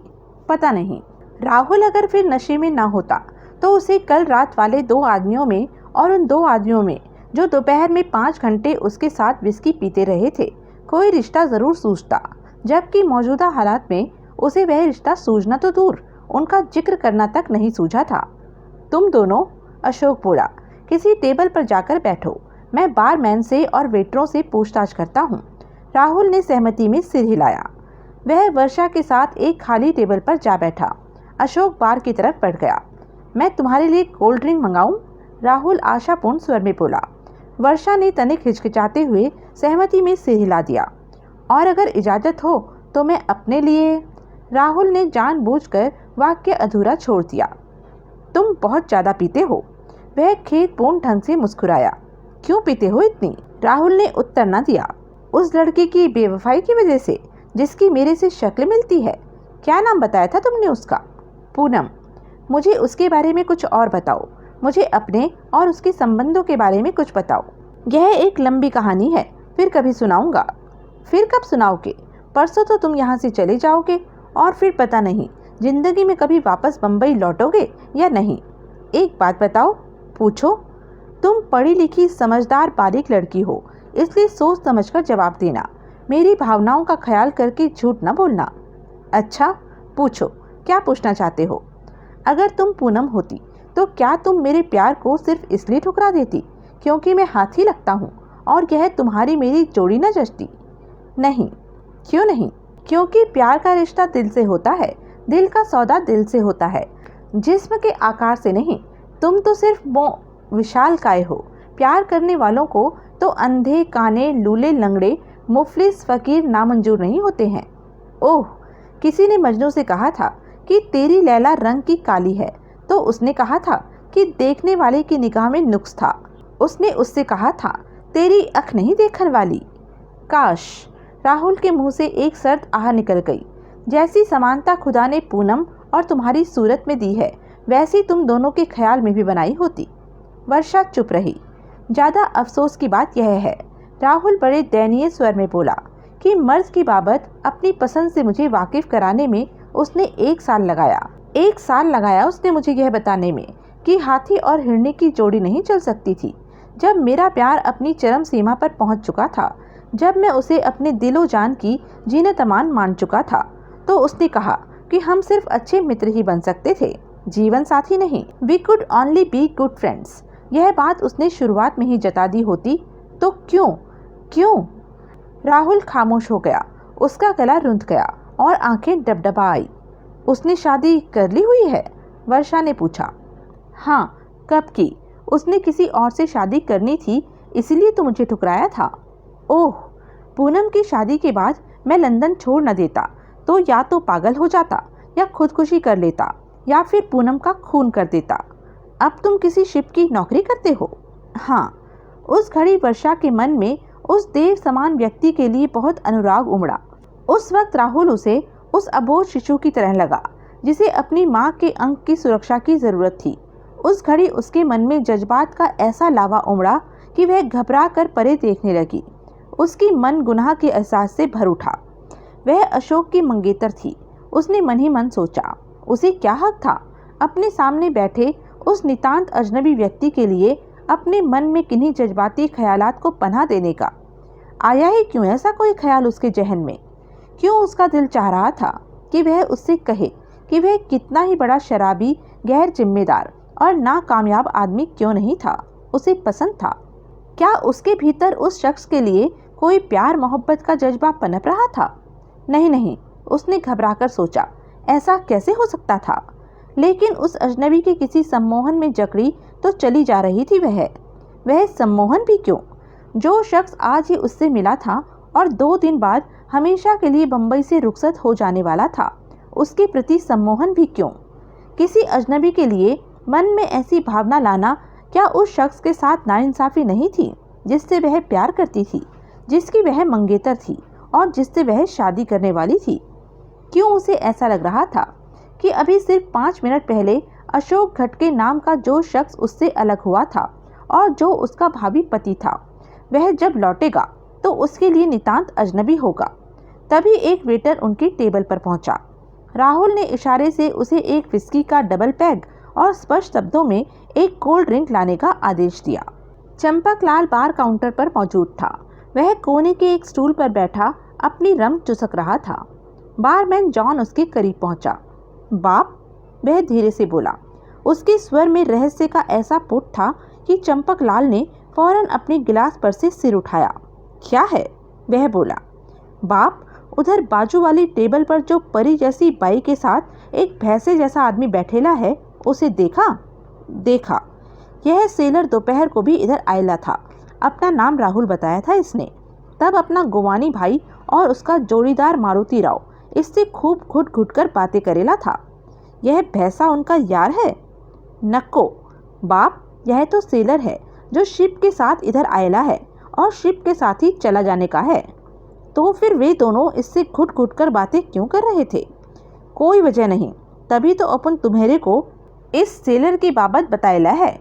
पता नहीं। राहुल अगर फिर नशे में ना होता तो उसे कल रात वाले 2 आदमियों में और उन 2 आदमियों में जो दोपहर में 5 घंटे उसके साथ विस्की पीते रहे थे कोई रिश्ता ज़रूर सूझता, जबकि मौजूदा हालात में उसे वह रिश्ता सूझना तो दूर, उनका जिक्र करना तक नहीं सूझा था। तुम दोनों, अशोक बोला, किसी टेबल पर जाकर बैठो, मैं बारमैन से और वेटरों से पूछताछ करता हूँ। राहुल ने सहमति में सिर हिलाया। वह वर्षा के साथ एक खाली टेबल पर जा बैठा। अशोक बार की तरफ बढ़ गया। मैं तुम्हारे लिए कोल्ड ड्रिंक मंगाऊं? राहुल आशापूर्ण स्वर में बोला। वर्षा ने तनिक हिचकिचाते हुए सहमति में सिर हिला दिया। और अगर इजाज़त हो तो मैं अपने लिए। राहुल ने जानबूझकर वाक्य अधूरा छोड़ दिया। तुम बहुत ज़्यादा पीते हो। वह खेदपूर्ण ढंग से मुस्कुराया। क्यों पीते हो इतनी? राहुल ने उत्तर न दिया। उस लड़के की बेवफाई की वजह से जिसकी मेरे से शक्ल मिलती है। क्या नाम बताया था तुमने उसका? पूनम। मुझे उसके बारे में कुछ और बताओ। मुझे अपने और उसके संबंधों के बारे में कुछ बताओ। यह एक लंबी कहानी है, फिर कभी सुनाऊंगा। फिर कब सुनाओगे? परसों तो तुम यहाँ से चले जाओगे और फिर पता नहीं जिंदगी में कभी वापस बम्बई लौटोगे या नहीं। एक बात बताओ। पूछो। तुम पढ़ी लिखी समझदार बारीक लड़की हो, इसलिए सोच समझकर जवाब देना। मेरी भावनाओं का ख्याल करके झूठ न बोलना। अच्छा, पूछो, क्या पूछना चाहते हो? अगर तुम पूनम होती तो क्या तुम मेरे प्यार को सिर्फ इसलिए ठुकरा देती क्योंकि मैं हाथी लगता हूँ और यह तुम्हारी मेरी जोड़ी न जचती? नहीं। क्यों नहीं? क्योंकि प्यार का रिश्ता दिल से होता है, दिल का सौदा दिल से होता है, जिस्म के आकार से नहीं। तुम तो सिर्फ विशालकाय हो। प्यार करने वालों को तो अंधे, काने, लूले, लंगड़े, मुफलिस, फकीर नामंजूर नहीं होते हैं। ओह, किसी ने मजनू से कहा था कि तेरी लैला रंग की काली है, तो उसने कहा था कि देखने वाले की निगाह में नुक्स था। उसने उससे कहा था तेरी अख नहीं देखने वाली। काश। राहुल के मुंह से एक सर्द आह निकल गई। जैसी समानता खुदा ने पूनम और तुम्हारी सूरत में दी है वैसी तुम दोनों के ख्याल में भी बनाई होती। वर्षा चुप रही। ज़्यादा अफसोस की बात यह है, राहुल बड़े दयनीय स्वर में बोला, कि मर्द की बाबत अपनी पसंद से मुझे वाकिफ कराने में उसने 1 साल लगाया। 1 साल लगाया उसने मुझे यह बताने में कि हाथी और हिरनी की जोड़ी नहीं चल सकती थी। जब मेरा प्यार अपनी चरम सीमा पर पहुंच चुका था, जब मैं उसे अपने दिलो जान की जीनत अमान मान चुका था, तो उसने कहा कि हम सिर्फ अच्छे मित्र ही बन सकते थे, जीवन साथी नहीं। We could only be good friends. यह बात उसने शुरुआत में ही जता दी होती तो क्यों? राहुल खामोश हो गया। उसका गला रुंध गया और आंखें डबडबा आई। उसने शादी कर ली हुई है? वर्षा ने पूछा। हाँ। कब की? उसने किसी और से शादी करनी थी, इसलिए तो मुझे ठुकराया था। ओह, पूनम की शादी के बाद मैं लंदन छोड़ न देता तो या तो पागल हो जाता या खुदकुशी कर लेता या फिर पूनम का खून कर देता। अब तुम किसी शिप की नौकरी करते हो? हाँ। उस घड़ी वर्षा के मन में उस देव समान व्यक्ति के लिए बहुत अनुराग उमड़ा। उस वक्त राहुल उसे उस अबोध शिशु की तरह लगा जिसे अपनी माँ के अंग की सुरक्षा की जरूरत थी। उस घड़ी उसके मन में जज्बात का ऐसा लावा उमड़ा कि वह घबरा कर परे देखने लगी। उसकी मन गुनाह के एहसास से भर उठा। वह अशोक की मंगेतर थी। उसने मन ही मन सोचा, उसे क्या हक था अपने सामने बैठे उस नितांत अजनबी व्यक्ति के लिए अपने मन में किन्हीं जज्बाती ख्यालात को पनाह देने का। आया ही क्यों ऐसा कोई ख्याल उसके जहन में? क्यों उसका दिल चाह रहा था कि वह उससे कहे कि वह कितना ही बड़ा शराबी, गैर जिम्मेदार और नाकामयाब आदमी क्यों नहीं था, उसे पसंद था। क्या उसके भीतर उस शख्स के लिए कोई प्यार मोहब्बत का जज्बा पनप रहा था? नहीं, उसने घबराकर सोचा, ऐसा कैसे हो सकता था? लेकिन उस अजनबी के किसी सम्मोहन में जकड़ी तो चली जा रही थी। वह सम्मोहन भी क्यों? जो शख्स आज ही उससे मिला था और 2 दिन बाद हमेशा के लिए बम्बई से रुखसत हो जाने वाला था, उसके प्रति सम्मोहन भी क्यों? किसी अजनबी के लिए मन में ऐसी भावना लाना क्या उस शख्स के साथ नाइंसाफ़ी नहीं थी जिससे वह प्यार करती थी, जिसकी वह मंगेतर थी और जिससे वह शादी करने वाली थी? क्यों उसे ऐसा लग रहा था कि अभी सिर्फ 5 मिनट पहले अशोक घटके नाम का जो शख्स उससे अलग हुआ था और जो उसका भावी पति था, वह जब लौटेगा तो उसके लिए नितांत अजनबी होगा। तभी एक वेटर उनकी टेबल पर पहुंचा। राहुल ने इशारे से उसे एक विस्की का डबल पैग और स्पष्ट शब्दों में एक कोल्ड ड्रिंक लाने का आदेश दिया। चंपकलाल बार काउंटर पर मौजूद था। वह कोने के एक स्टूल पर बैठा अपनी रम चुसक रहा था। बारमैन जॉन उसके करीब पहुंचा। बाप, वह धीरे से बोला। उसके स्वर में रहस्य का ऐसा पुट था कि चंपकलाल ने फौरन अपने गिलास पर से सिर उठाया। क्या है? वह बोला। बाप, उधर बाजू वाली टेबल पर जो परी जैसी बाई के साथ एक भैंसे जैसा आदमी बैठेला है, उसे देखा? देखा। यह सेलर दोपहर को भी इधर आयला था। अपना नाम राहुल बताया था इसने। तब अपना गोवानी भाई और उसका जोड़ीदार मारुति राव इससे खूब घुट घुट कर बातें करेला था। यह भैंसा उनका यार है? नक्को बाप, यह तो सेलर है जो शिप के साथ इधर आयला है और शिप के साथ ही चला जाने का है। तो फिर वे दोनों इससे घुट घुट कर बातें क्यों कर रहे थे? कोई वजह नहीं, तभी तो अपन तुम्हारे को इस सेलर की बाबत बताएला है।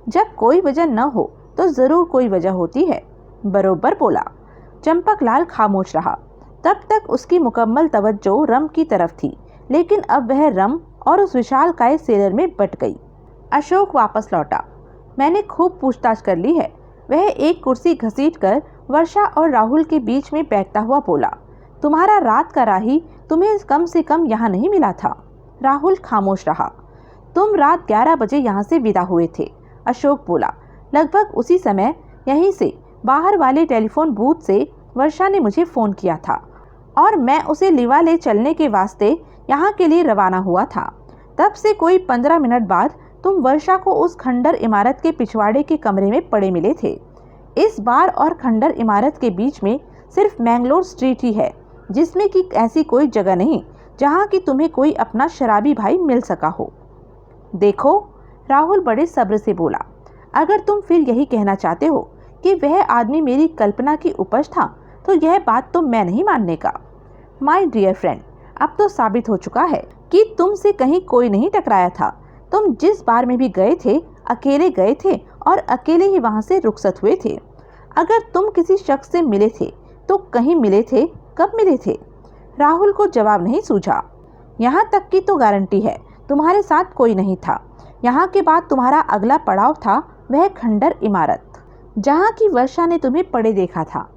जब कोई वजह न हो तो जरूर कोई वजह होती है। बरोबर बोला। चंपकलाल खामोश रहा। तब तक उसकी मुकम्मल तवज्जो रम की तरफ थी, लेकिन अब वह रम और उस विशालकाय सेलर में बट गई। अशोक वापस लौटा। मैंने खूब पूछताछ कर ली है। वह एक कुर्सी घसीटकर वर्षा और राहुल के बीच में बैठता हुआ बोला। तुम्हारा रात का राही तुम्हें कम से कम यहाँ नहीं मिला था। राहुल खामोश रहा। तुम रात 11 बजे यहाँ से विदा हुए थे, अशोक बोला। लगभग उसी समय यहीं से बाहर वाले टेलीफोन बूथ से वर्षा ने मुझे फ़ोन किया था और मैं उसे लिवा ले चलने के वास्ते यहाँ के लिए रवाना हुआ था। तब से कोई 15 मिनट बाद तुम वर्षा को उस खंडर इमारत के पिछवाड़े के कमरे में पड़े मिले थे। इस बार और खंडर इमारत के बीच में सिर्फ मैंगलोर स्ट्रीट ही है, जिसमें कि ऐसी कोई जगह नहीं जहाँ की तुम्हें कोई अपना शराबी भाई मिल सका हो। देखो, राहुल बड़े सब्र से बोला, अगर तुम फिर यही कहना चाहते हो कि वह आदमी मेरी कल्पना की उपज था, तो यह बात तो मैं नहीं मानने का। माय डियर फ्रेंड, अब तो साबित हो चुका है कि तुमसे कहीं कोई नहीं टकराया था। तुम जिस बार में भी गए थे, अकेले गए थे और अकेले ही वहां से रुखसत हुए थे। अगर तुम किसी शख्स से मिले थे तो कहीं मिले थे, कब मिले थे? राहुल को जवाब नहीं सूझा। यहाँ तक की तो गारंटी है तुम्हारे साथ कोई नहीं था। यहाँ के बाद तुम्हारा अगला पड़ाव था वह खंडर इमारत जहाँ की वर्षा ने तुम्हें पड़े देखा था।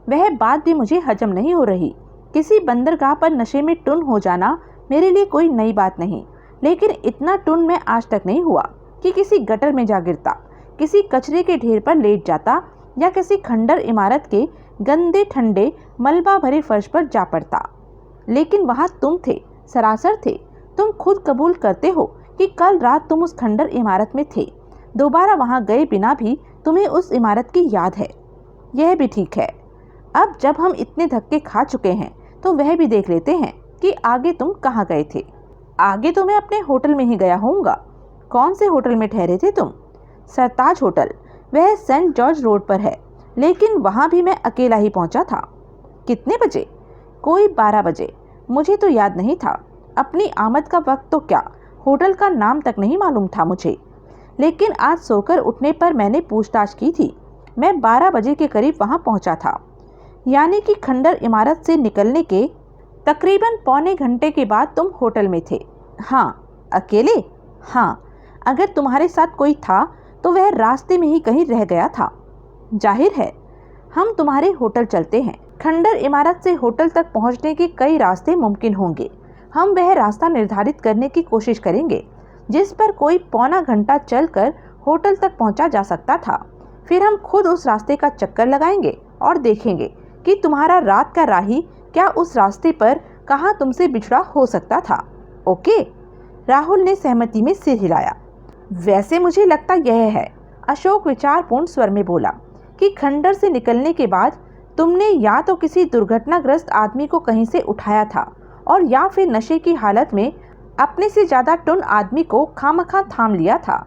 वह बात भी मुझे हजम नहीं हो रही। किसी बंदरगाह पर नशे में टुन हो जाना मेरे लिए कोई नई बात नहीं, लेकिन इतना टुन मैं आज तक नहीं हुआ कि किसी गटर में जा गिरता, किसी कचरे के ढेर पर लेट जाता या किसी खंडर इमारत के गंदे ठंडे मलबा भरे फर्श पर जा पड़ता। लेकिन वहाँ तुम थे, सरासर थे। तुम खुद कबूल करते हो कि कल रात तुम उस खंडर इमारत में थे। दोबारा वहाँ गए बिना भी तुम्हें उस इमारत की याद है। यह भी ठीक है। अब जब हम इतने धक्के खा चुके हैं तो वह भी देख लेते हैं कि आगे तुम कहाँ गए थे। आगे तो मैं अपने होटल में ही गया होऊंगा। कौन से होटल में ठहरे थे तुम? सरताज होटल। वह सेंट जॉर्ज रोड पर है, लेकिन वहाँ भी मैं अकेला ही पहुँचा था। कितने बजे? कोई 12 बजे। मुझे तो याद नहीं था। अपनी आमद का वक्त तो क्या, होटल का नाम तक नहीं मालूम था मुझे। लेकिन आज सोकर उठने पर मैंने पूछताछ की थी। मैं 12 बजे के करीब वहाँ पहुँचा था, यानी कि खंडर इमारत से निकलने के तकरीबन पौने घंटे के बाद तुम होटल में थे। हाँ। अकेले? हाँ। अगर तुम्हारे साथ कोई था तो वह रास्ते में ही कहीं रह गया था। जाहिर है। हम तुम्हारे होटल चलते हैं। खंडर इमारत से होटल तक पहुंचने के कई रास्ते मुमकिन होंगे। हम वह रास्ता निर्धारित करने की कोशिश करेंगे जिस पर कोई पौना घंटा चलकर होटल तक पहुंचा जा सकता था। फिर हम खुद उस रास्ते का चक्कर लगाएंगे और देखेंगे कि तुम्हारा रात का राही क्या उस रास्ते पर कहाँ तुमसे बिछड़ा हो सकता था। ओके? राहुल ने सहमति में सिर हिलाया। वैसे मुझे लगता यह है, अशोक विचारपूर्ण स्वर में बोला, कि खंडर से निकलने के बाद तुमने या तो किसी दुर्घटनाग्रस्त आदमी को कहीं से उठाया था और या फिर नशे की हालत में अपने से ज़्यादा टुन आदमी को खामखा थाम लिया था।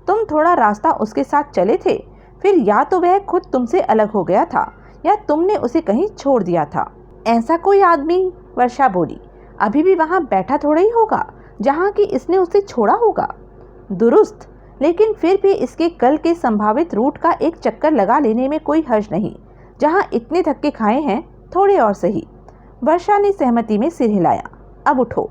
तुम थोड़ा रास्ता उसके साथ चले थे, फिर या तो वह खुद तुमसे अलग हो गया था या तुमने उसे कहीं छोड़ दिया था। ऐसा कोई आदमी, वर्षा बोली, अभी भी वहाँ बैठा थोड़ा ही होगा जहाँ कि इसने उसे छोड़ा होगा। दुरुस्त, लेकिन फिर भी इसके कल के संभावित रूट का एक चक्कर लगा लेने में कोई हर्ज नहीं। जहाँ इतने धक्के खाए हैं, थोड़े और सही। वर्षा ने सहमति में सिर हिलाया। अब उठो।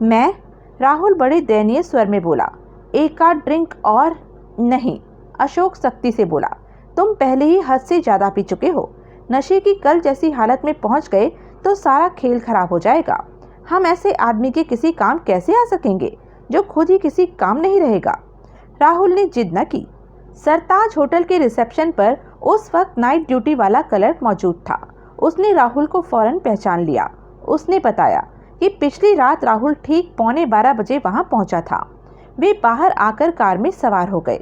मैं, राहुल बड़े दयनीय स्वर में बोला। एक आध ड्रिंक और? नहीं, अशोक सख्ती से बोला। तुम पहले ही हद से ज्यादा पी चुके हो। नशे की कल जैसी हालत में पहुंच गए तो सारा खेल खराब हो जाएगा। हम ऐसे आदमी के किसी काम कैसे आ सकेंगे जो खुद ही किसी काम नहीं रहेगा। राहुल ने जिद न की। सरताज होटल के रिसेप्शन पर उस वक्त नाइट ड्यूटी वाला क्लर्क मौजूद था। उसने राहुल को फौरन पहचान लिया। उसने बताया कि पिछली रात राहुल ठीक 11:15 बजे वहां पहुंचा था। वे बाहर आकर कार में सवार हो गए।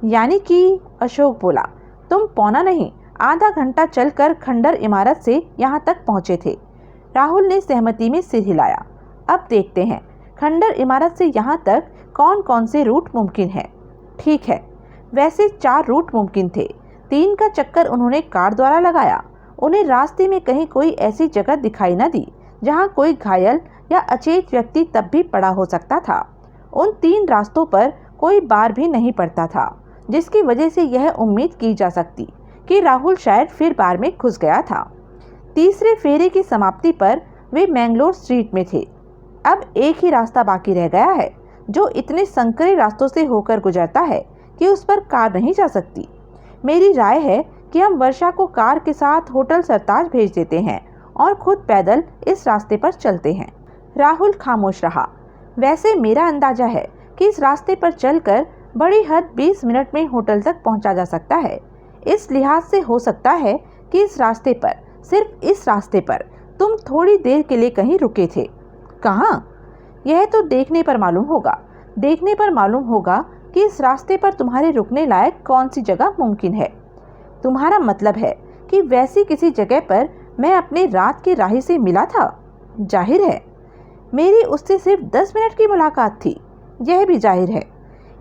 यानी कि, अशोक बोला, तुम पौना नहीं, आधा घंटा चलकर खंडर इमारत से यहाँ तक पहुँचे थे। राहुल ने सहमति में सिर हिलाया। अब देखते हैं खंडर इमारत से यहाँ तक कौन कौन से रूट मुमकिन है। ठीक है, वैसे 4 रूट मुमकिन थे। 3 का चक्कर उन्होंने कार द्वारा लगाया। उन्हें रास्ते में कहीं कोई ऐसी जगह दिखाई न दी जहां कोई घायल या अचेत व्यक्ति तब भी पड़ा हो सकता था। उन 3 रास्तों पर कोई बार भी नहीं पड़ता था, जिसकी वजह से यह उम्मीद की जा सकती कि राहुल शायद फिर बार में घुस गया था। तीसरे फेरे की समाप्ति पर वे मैंगलोर स्ट्रीट में थे। अब एक ही रास्ता बाकी रह गया है जो इतने संकरे रास्तों से होकर गुजरता है कि उस पर कार नहीं जा सकती। मेरी राय है कि हम वर्षा को कार के साथ होटल सरताज भेज देते हैं और खुद पैदल इस रास्ते पर चलते हैं। राहुल खामोश रहा। वैसे मेरा अंदाजा है कि इस रास्ते पर चलकर बड़ी हद 20 मिनट में होटल तक पहुंचा जा सकता है। इस लिहाज से हो सकता है कि इस रास्ते पर, सिर्फ इस रास्ते पर तुम थोड़ी देर के लिए कहीं रुके थे। कहाँ? यह तो देखने पर मालूम होगा। देखने पर मालूम होगा कि इस रास्ते पर तुम्हारे रुकने लायक कौन सी जगह मुमकिन है। तुम्हारा मतलब है कि वैसी किसी जगह पर मैं अपने रात के राही से मिला था? जाहिर है। मेरी उससे सिर्फ 10 मिनट की मुलाकात थी, यह भी जाहिर है।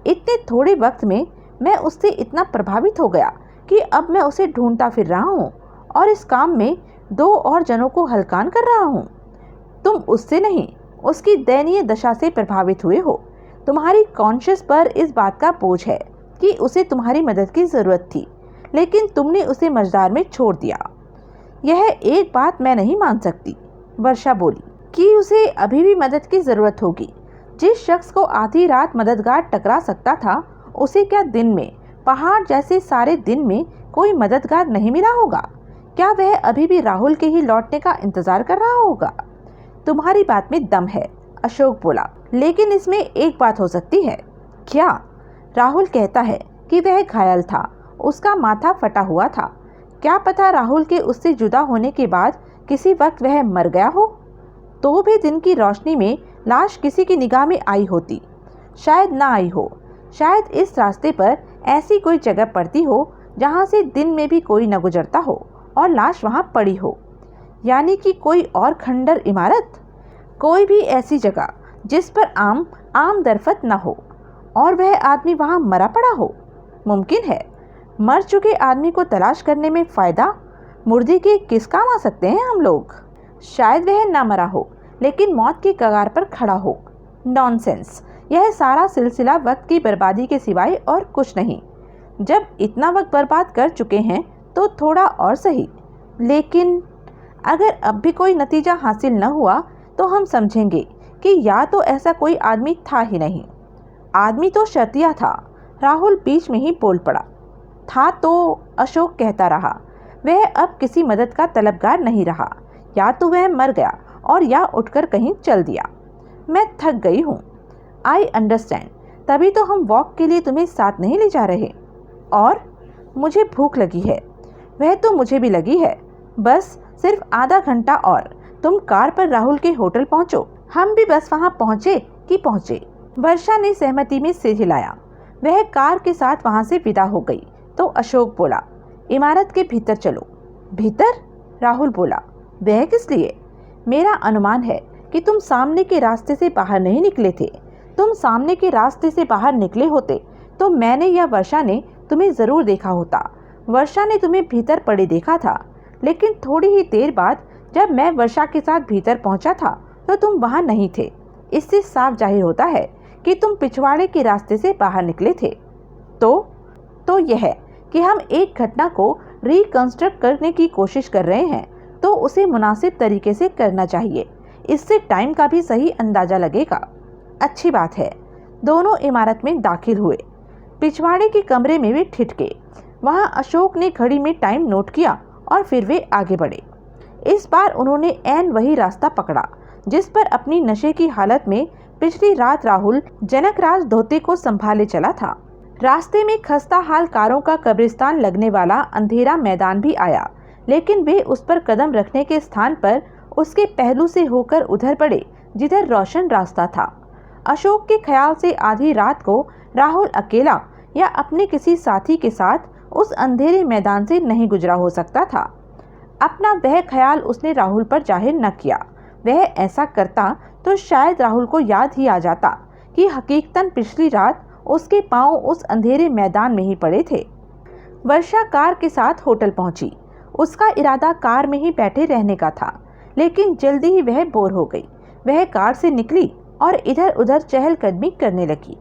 इतने थोड़े वक्त में मैं उससे इतना प्रभावित हो गया कि अब मैं उसे ढूंढता फिर रहा हूँ और इस काम में 2 और जनों को हलकान कर रहा हूँ। तुम उससे नहीं, उसकी दयनीय दशा से प्रभावित हुए हो। तुम्हारी कॉन्शियस पर इस बात का बोझ है कि उसे तुम्हारी मदद की ज़रूरत थी, लेकिन तुमने उसे मझधार में छोड़ दिया। यह एक बात मैं नहीं मान सकती, वर्षा बोली, कि उसे अभी भी मदद की ज़रूरत होगी। जिस शख्स को आधी रात मददगार टकरा सकता था, उसे क्या दिन में, पहाड़ जैसे सारे दिन में कोई मददगार नहीं मिला होगा? क्या वह अभी भी राहुल के ही लौटने का इंतज़ार कर रहा होगा? तुम्हारी बात में दम है, अशोक बोला, लेकिन इसमें एक बात हो सकती है। क्या? राहुल कहता है कि वह घायल था, उसका माथा फटा हुआ था। क्या पता राहुल के उससे जुदा होने के बाद किसी वक्त वह मर गया हो, तो भी दिन की रोशनी में लाश किसी की निगाह में आई होती। शायद ना आई हो। शायद इस रास्ते पर ऐसी कोई जगह पड़ती हो जहाँ से दिन में भी कोई न गुजरता हो और लाश वहाँ पड़ी हो। यानी कि कोई और खंडर इमारत, कोई भी ऐसी जगह जिस पर आम दरफत न हो और वह आदमी वहाँ मरा पड़ा हो। मुमकिन है। मर चुके आदमी को तलाश करने में फ़ायदा, मुर्दे के किस काम आ सकते हैं हम लोग। शायद वह ना मरा हो, लेकिन मौत की कगार पर खड़ा हो। नॉनसेंस। यह सारा सिलसिला वक्त की बर्बादी के सिवाय और कुछ नहीं। जब इतना वक्त बर्बाद कर चुके हैं तो थोड़ा और सही। लेकिन अगर अब भी कोई नतीजा हासिल न हुआ तो हम समझेंगे कि या तो ऐसा कोई आदमी था ही नहीं। आदमी तो शर्तिया था, राहुल बीच में ही बोल पड़ा। था तो, अशोक कहता रहा, वह अब किसी मदद का तलबगार नहीं रहा। या तो वह मर गया और या उठकर कहीं चल दिया। मैं थक गई हूँ। I understand. तभी तो हम वॉक के लिए तुम्हें साथ नहीं ले जा रहे। और मुझे भूख लगी है। वह तो मुझे भी लगी है। बस सिर्फ आधा घंटा और। तुम कार पर राहुल के होटल पहुँचो। हम भी बस वहाँ पहुँचे कि पहुँचे। वर्षा ने सहमति में सिर हिलाया। वह कार के साथ वहाँ से विदा हो गई तो अशोक बोला, इमारत के भीतर चलो। भीतर? राहुल बोला, वह किस लिए? मेरा अनुमान है कि तुम सामने के रास्ते से बाहर नहीं निकले थे। तुम सामने के रास्ते से बाहर निकले होते तो मैंने या वर्षा ने तुम्हें ज़रूर देखा होता। वर्षा ने तुम्हें भीतर पड़े देखा था, लेकिन थोड़ी ही देर बाद जब मैं वर्षा के साथ भीतर पहुंचा था तो तुम वहां नहीं थे। इससे साफ जाहिर होता है कि तुम पिछवाड़े के रास्ते से बाहर निकले थे। तो यह कि हम एक घटना को रिकंस्ट्रक्ट करने की कोशिश कर रहे हैं तो उसे मुनासिब तरीके से करना चाहिए। इससे टाइम का भी सही अंदाजा लगेगा। अच्छी बात है। दोनों इमारत में दाखिल हुए। पिछवाड़े के कमरे में वे ठिठके। वहां अशोक ने घड़ी में टाइम नोट किया और फिर वे आगे बढ़े। इस बार उन्होंने ऐन वही रास्ता पकड़ा जिस पर अपनी नशे की हालत में पिछली रात राहुल जनकराज धोते को संभाले चला था। रास्ते में खस्ता हाल कारों का कब्रिस्तान लगने वाला अंधेरा मैदान भी आया, लेकिन वे उस पर कदम रखने के स्थान पर उसके पहलू से होकर उधर बढ़े जिधर रोशन रास्ता था। अशोक के ख्याल से आधी रात को राहुल अकेला या अपने किसी साथी के साथ उस अंधेरे मैदान से नहीं गुजरा हो सकता था। अपना वह ख्याल उसने राहुल पर जाहिर न किया। वह ऐसा करता तो शायद राहुल को याद ही आ जाता कि हकीकतन पिछली रात उसके पांव उस अंधेरे मैदान में ही पड़े थे। वर्षा कार के साथ होटल पहुंची। उसका इरादा कार में ही बैठे रहने का था, लेकिन जल्दी ही वह बोर हो गई। वह कार से निकली और इधर उधर चहलकदमी करने लगी।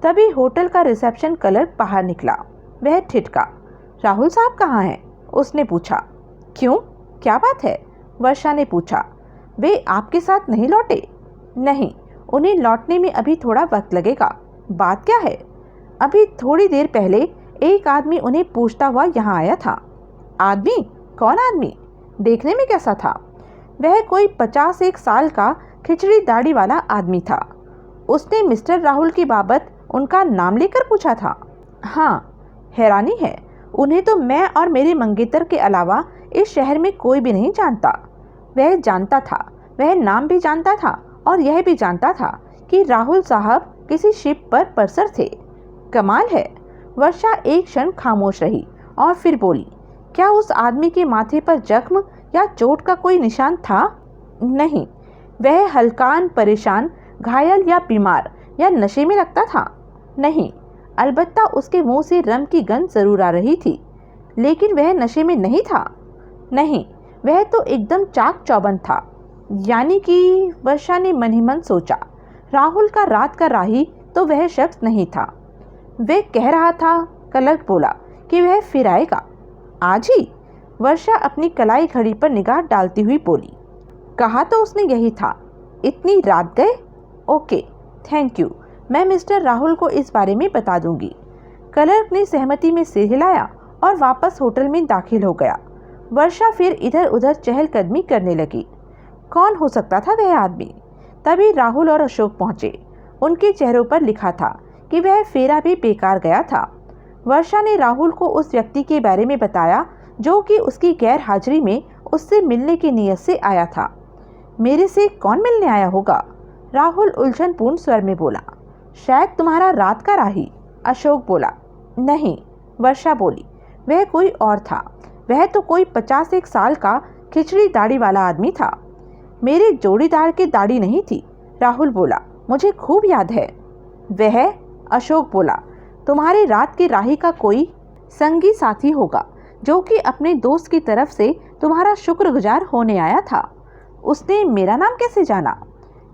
तभी होटल का रिसेप्शन क्लर्क बाहर निकला। वह ठिठका। राहुल साहब कहाँ हैं? उसने पूछा। क्यों, क्या बात है? वर्षा ने पूछा। वे आपके साथ नहीं लौटे? नहीं, उन्हें लौटने में अभी थोड़ा वक्त लगेगा। बात क्या है? अभी थोड़ी देर पहले एक आदमी उन्हें पूछता हुआ यहाँ आया था। आदमी? कौन आदमी? देखने में कैसा था? वह कोई 50-1 साल का खिचड़ी दाढ़ी वाला आदमी था। उसने मिस्टर राहुल की बाबत उनका नाम लेकर पूछा था। हाँ, हैरानी है, उन्हें तो मैं और मेरे मंगेतर के अलावा इस शहर में कोई भी नहीं जानता। वह जानता था, वह नाम भी जानता था और यह भी जानता था कि राहुल साहब किसी शिप पर परसर थे। कमाल है। वर्षा एक क्षण खामोश रही और फिर बोली, क्या उस आदमी के माथे पर जख्म या चोट का कोई निशान था? नहीं, वह हल्कान, परेशान, घायल या बीमार या नशे में लगता था? नहीं, अलबत्ता उसके मुंह से रम की गंध जरूर आ रही थी, लेकिन वह नशे में नहीं था। नहीं, वह तो एकदम चाक चौबंद था। यानी कि, वर्षा ने मन ही मन सोचा, राहुल का रात का राही तो वह शख्स नहीं था। वे कह रहा था, क्लर्क बोला, कि वह फिर आएगा। आज ही? वर्षा अपनी कलाई घड़ी पर निगाह डालती हुई बोली। कहा तो उसने यही था। इतनी रात गए? ओके, थैंक यू, मैं मिस्टर राहुल को इस बारे में बता दूंगी। क्लर्क ने सहमति में सिर हिलाया और वापस होटल में दाखिल हो गया। वर्षा फिर इधर उधर चहलकदमी करने लगी। कौन हो सकता था वह आदमी? तभी राहुल और अशोक पहुंचे। उनके चेहरों पर लिखा था कि वह फेरा भी बेकार गया था। वर्षा ने राहुल को उस व्यक्ति के बारे में बताया जो कि उसकी गैर हाजिरी में उससे मिलने की नीयत से आया था। मेरे से कौन मिलने आया होगा? राहुल उलझनपूर्ण स्वर में बोला। शायद तुम्हारा रात का राही। अशोक बोला। नहीं, वर्षा बोली, वह कोई और था। वह तो कोई 50-1 साल का खिचड़ी दाढ़ी वाला आदमी था। मेरे जोड़ीदार की दाढ़ी नहीं थी। राहुल बोला। मुझे खूब याद है। वह? अशोक बोला। तुम्हारे रात के राही का कोई संगी साथी होगा जो कि अपने दोस्त की तरफ से तुम्हारा शुक्रगुजार होने आया था। उसने मेरा नाम कैसे जाना?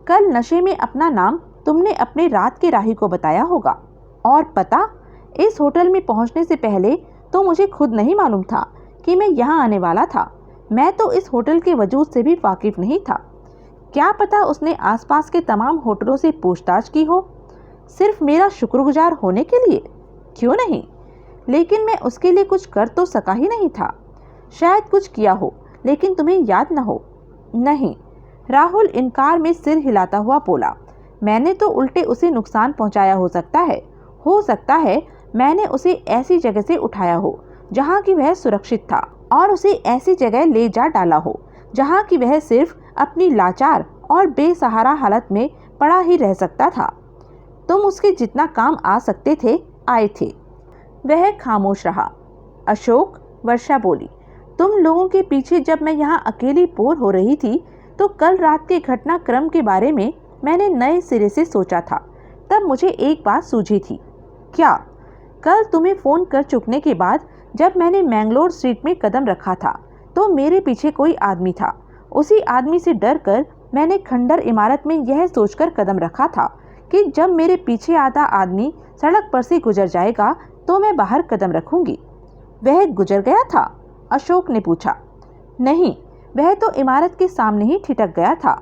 कल नशे में अपना नाम तुमने अपने रात के राही को बताया होगा। और पता, इस होटल में पहुंचने से पहले तो मुझे खुद नहीं मालूम था कि मैं यहाँ आने वाला था। मैं तो इस होटल के वजूद से भी वाकिफ नहीं था। क्या पता उसने आसपास के तमाम होटलों से पूछताछ की हो, सिर्फ मेरा शुक्रगुजार होने के लिए। क्यों नहीं, लेकिन मैं उसके लिए कुछ कर तो सका ही नहीं था। शायद कुछ किया हो, लेकिन तुम्हें याद न हो। नहीं, राहुल इनकार में सिर हिलाता हुआ बोला। मैंने तो उल्टे उसे नुकसान पहुंचाया हो सकता है मैंने उसे ऐसी जगह से उठाया हो जहां की वह सुरक्षित था और उसे ऐसी जगह ले जा डाला हो जहां की वह सिर्फ अपनी लाचार और बेसहारा हालत में पड़ा ही रह सकता था। तुम उसके जितना काम आ सकते थे, आए थे। वह खामोश रहा। अशोक, वर्षा बोली, तुम लोगों के पीछे जब मैं यहाँ अकेली बोर हो रही थी तो कल रात के घटनाक्रम के बारे में मैंने नए सिरे से सोचा था। तब मुझे एक बात सूझी थी। क्या? कल तुम्हें फ़ोन कर चुकने के बाद जब मैंने मैंगलोर स्ट्रीट में कदम रखा था तो मेरे पीछे कोई आदमी था। उसी आदमी से डर कर मैंने खंडर इमारत में यह सोचकर कदम रखा था कि जब मेरे पीछे आता आदमी सड़क पर से गुजर जाएगा तो मैं बाहर कदम रखूंगी। वह गुजर गया था। अशोक ने पूछा। नहीं, वह तो इमारत के सामने ही ठिठक गया था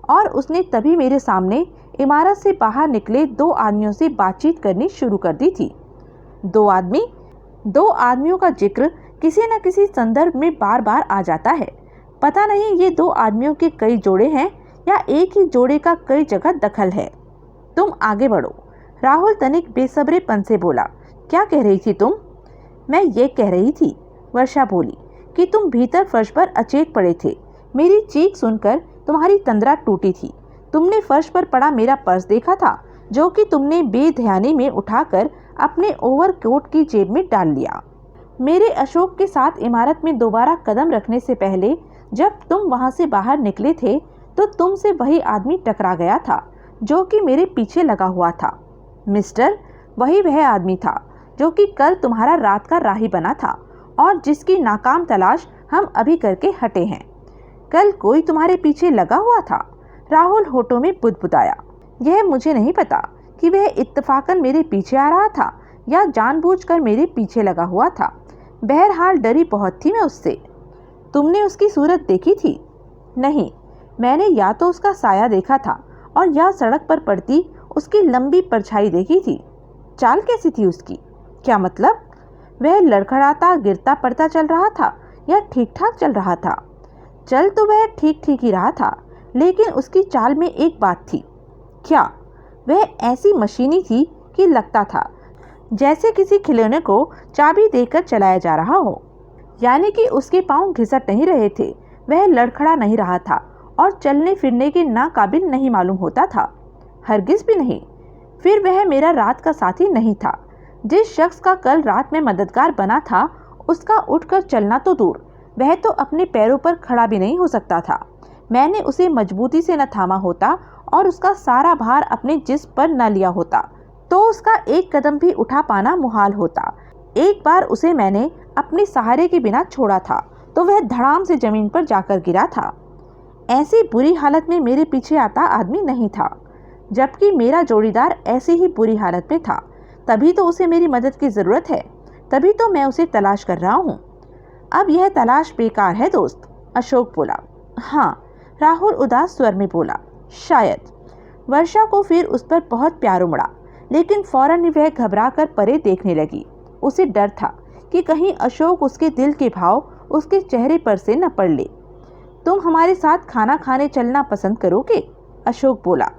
और उसने तभी मेरे सामने इमारत से बाहर निकले 2 आदमियों से बातचीत करनी शुरू कर दी थी। 2 आदमी? 2 आदमियों का जिक्र किसी न किसी संदर्भ में बार बार आ जाता है। पता नहीं ये 2 आदमियों के कई जोड़े हैं या एक ही जोड़े का कई जगह दखल है। तुम आगे बढ़ो, राहुल तनिक बेसब्रेपन से बोला। क्या कह रही थी तुम? मैं ये कह रही थी, वर्षा बोली, कि तुम भीतर फर्श पर अचेत पड़े थे। मेरी चीख सुनकर तुम्हारी तंद्रा टूटी थी। तुमने फर्श पर पड़ा मेरा पर्स देखा था, जो कि तुमने बेध्यानी में उठाकर अपने ओवरकोट की जेब में डाल लिया। मेरे अशोक के साथ इमारत में दोबारा कदम रखने से पहले जब तुम वहां से बाहर निकले थे तो तुमसे वही आदमी टकरा गया था जो कि मेरे पीछे लगा हुआ था। मिस्टर, वही वह आदमी था जो कि कल तुम्हारा रात का राही बना था और जिसकी नाकाम तलाश हम अभी करके हटे हैं। कल कोई तुम्हारे पीछे लगा हुआ था? राहुल होठों में बुदबुदाया। यह मुझे नहीं पता कि वह इत्तफाकन मेरे पीछे आ रहा था या जानबूझकर मेरे पीछे लगा हुआ था। बहरहाल डरी बहुत थी मैं उससे। तुमने उसकी सूरत देखी थी? नहीं, मैंने या तो उसका साया देखा था और या सड़क पर पड़ती उसकी लंबी परछाई देखी थी। चाल कैसी थी उसकी? क्या मतलब? वह लड़खड़ाता गिरता पड़ता चल रहा था या ठीक ठाक चल रहा था? चल तो वह ठीक ठीक ही रहा था, लेकिन उसकी चाल में एक बात थी। क्या? वह ऐसी मशीनी थी कि लगता था जैसे किसी खिलौने को चाबी देकर चलाया जा रहा हो। यानी कि उसके पांव घिसट नहीं रहे थे, वह लड़खड़ा नहीं रहा था और चलने फिरने के नाकाबिल नहीं मालूम होता था। हरगिज भी नहीं। फिर वह मेरा रात का साथी नहीं था। जिस शख्स का कल रात में मददगार बना था उसका उठकर चलना तो दूर, वह तो अपने पैरों पर खड़ा भी नहीं हो सकता था। मैंने उसे मजबूती से न थामा होता और उसका सारा भार अपने जिस्म पर न लिया होता तो उसका एक कदम भी उठा पाना मुहाल होता। एक बार उसे मैंने अपने सहारे के बिना छोड़ा था तो वह धड़ाम से जमीन पर जाकर गिरा था। ऐसी बुरी हालत में मेरे पीछे आता आदमी नहीं था, जबकि मेरा जोड़ीदार ऐसी ही बुरी हालत में था। तभी तो उसे मेरी मदद की ज़रूरत है, तभी तो मैं उसे तलाश कर रहा हूँ। अब यह तलाश बेकार है दोस्त, अशोक बोला। हाँ, राहुल उदास स्वर में बोला। शायद। वर्षा को फिर उस पर बहुत प्यार उमड़ा, लेकिन फौरन ही वह घबरा कर परे देखने लगी। उसे डर था कि कहीं अशोक उसके दिल के भाव उसके चेहरे पर से न पड़ ले। तुम हमारे साथ खाना खाने चलना पसंद करोगे? अशोक बोला।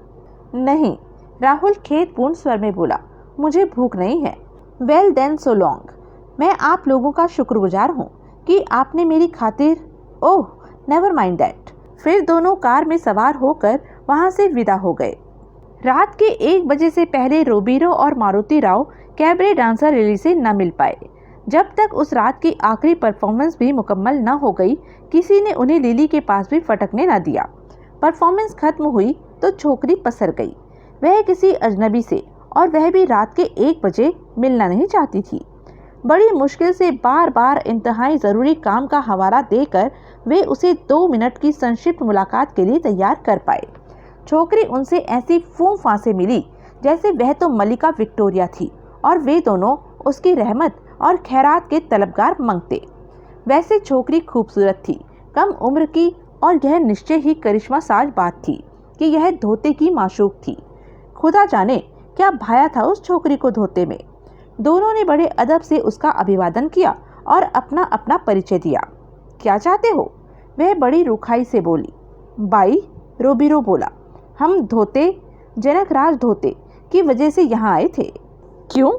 नहीं, राहुल खेदपूर्ण स्वर में बोला, मुझे भूख नहीं है। Well then so long. मैं आप लोगों का शुक्रगुजार हूँ कि आपने मेरी खातिर। ओह, नेवर माइंड दैट। फिर दोनों कार में सवार होकर वहाँ से विदा हो गए। रात के 1 बजे से पहले रोबीरो और Maruti Rao cabaret dancer lily से न मिल पाए। जब तक उस रात की आखिरी परफॉर्मेंस भी मुकम्मल न हो गई, किसी ने उन्हें लिली के पास भी फटकने न दिया। परफॉर्मेंस खत्म हुई तो छोकरी पसर गई। वह किसी अजनबी से, और वह भी रात के 1 बजे, मिलना नहीं चाहती थी। बड़ी मुश्किल से बार बार इंतहाई ज़रूरी काम का हवाला देकर वे उसे 2 मिनट की संक्षिप्त मुलाकात के लिए तैयार कर पाए। छोकरी उनसे ऐसी फूं-फां से मिली जैसे वह तो मलिका विक्टोरिया थी और वे दोनों उसकी रहमत और खैरात के तलबगार मंगते। वैसे छोकरी खूबसूरत थी, कम उम्र की, और यह निश्चय ही करिश्मा साज बात थी कि यह धोते की माशूक थी। खुदा जाने क्या भाया था उस छोकरी को धोते में। दोनों ने बड़े अदब से उसका अभिवादन किया और अपना अपना परिचय दिया। क्या चाहते हो? वह बड़ी रुखाई से बोली। बाई, रोबीरो बोला, हम धोते, जनकराज धोते की वजह से यहाँ आए थे। क्यों?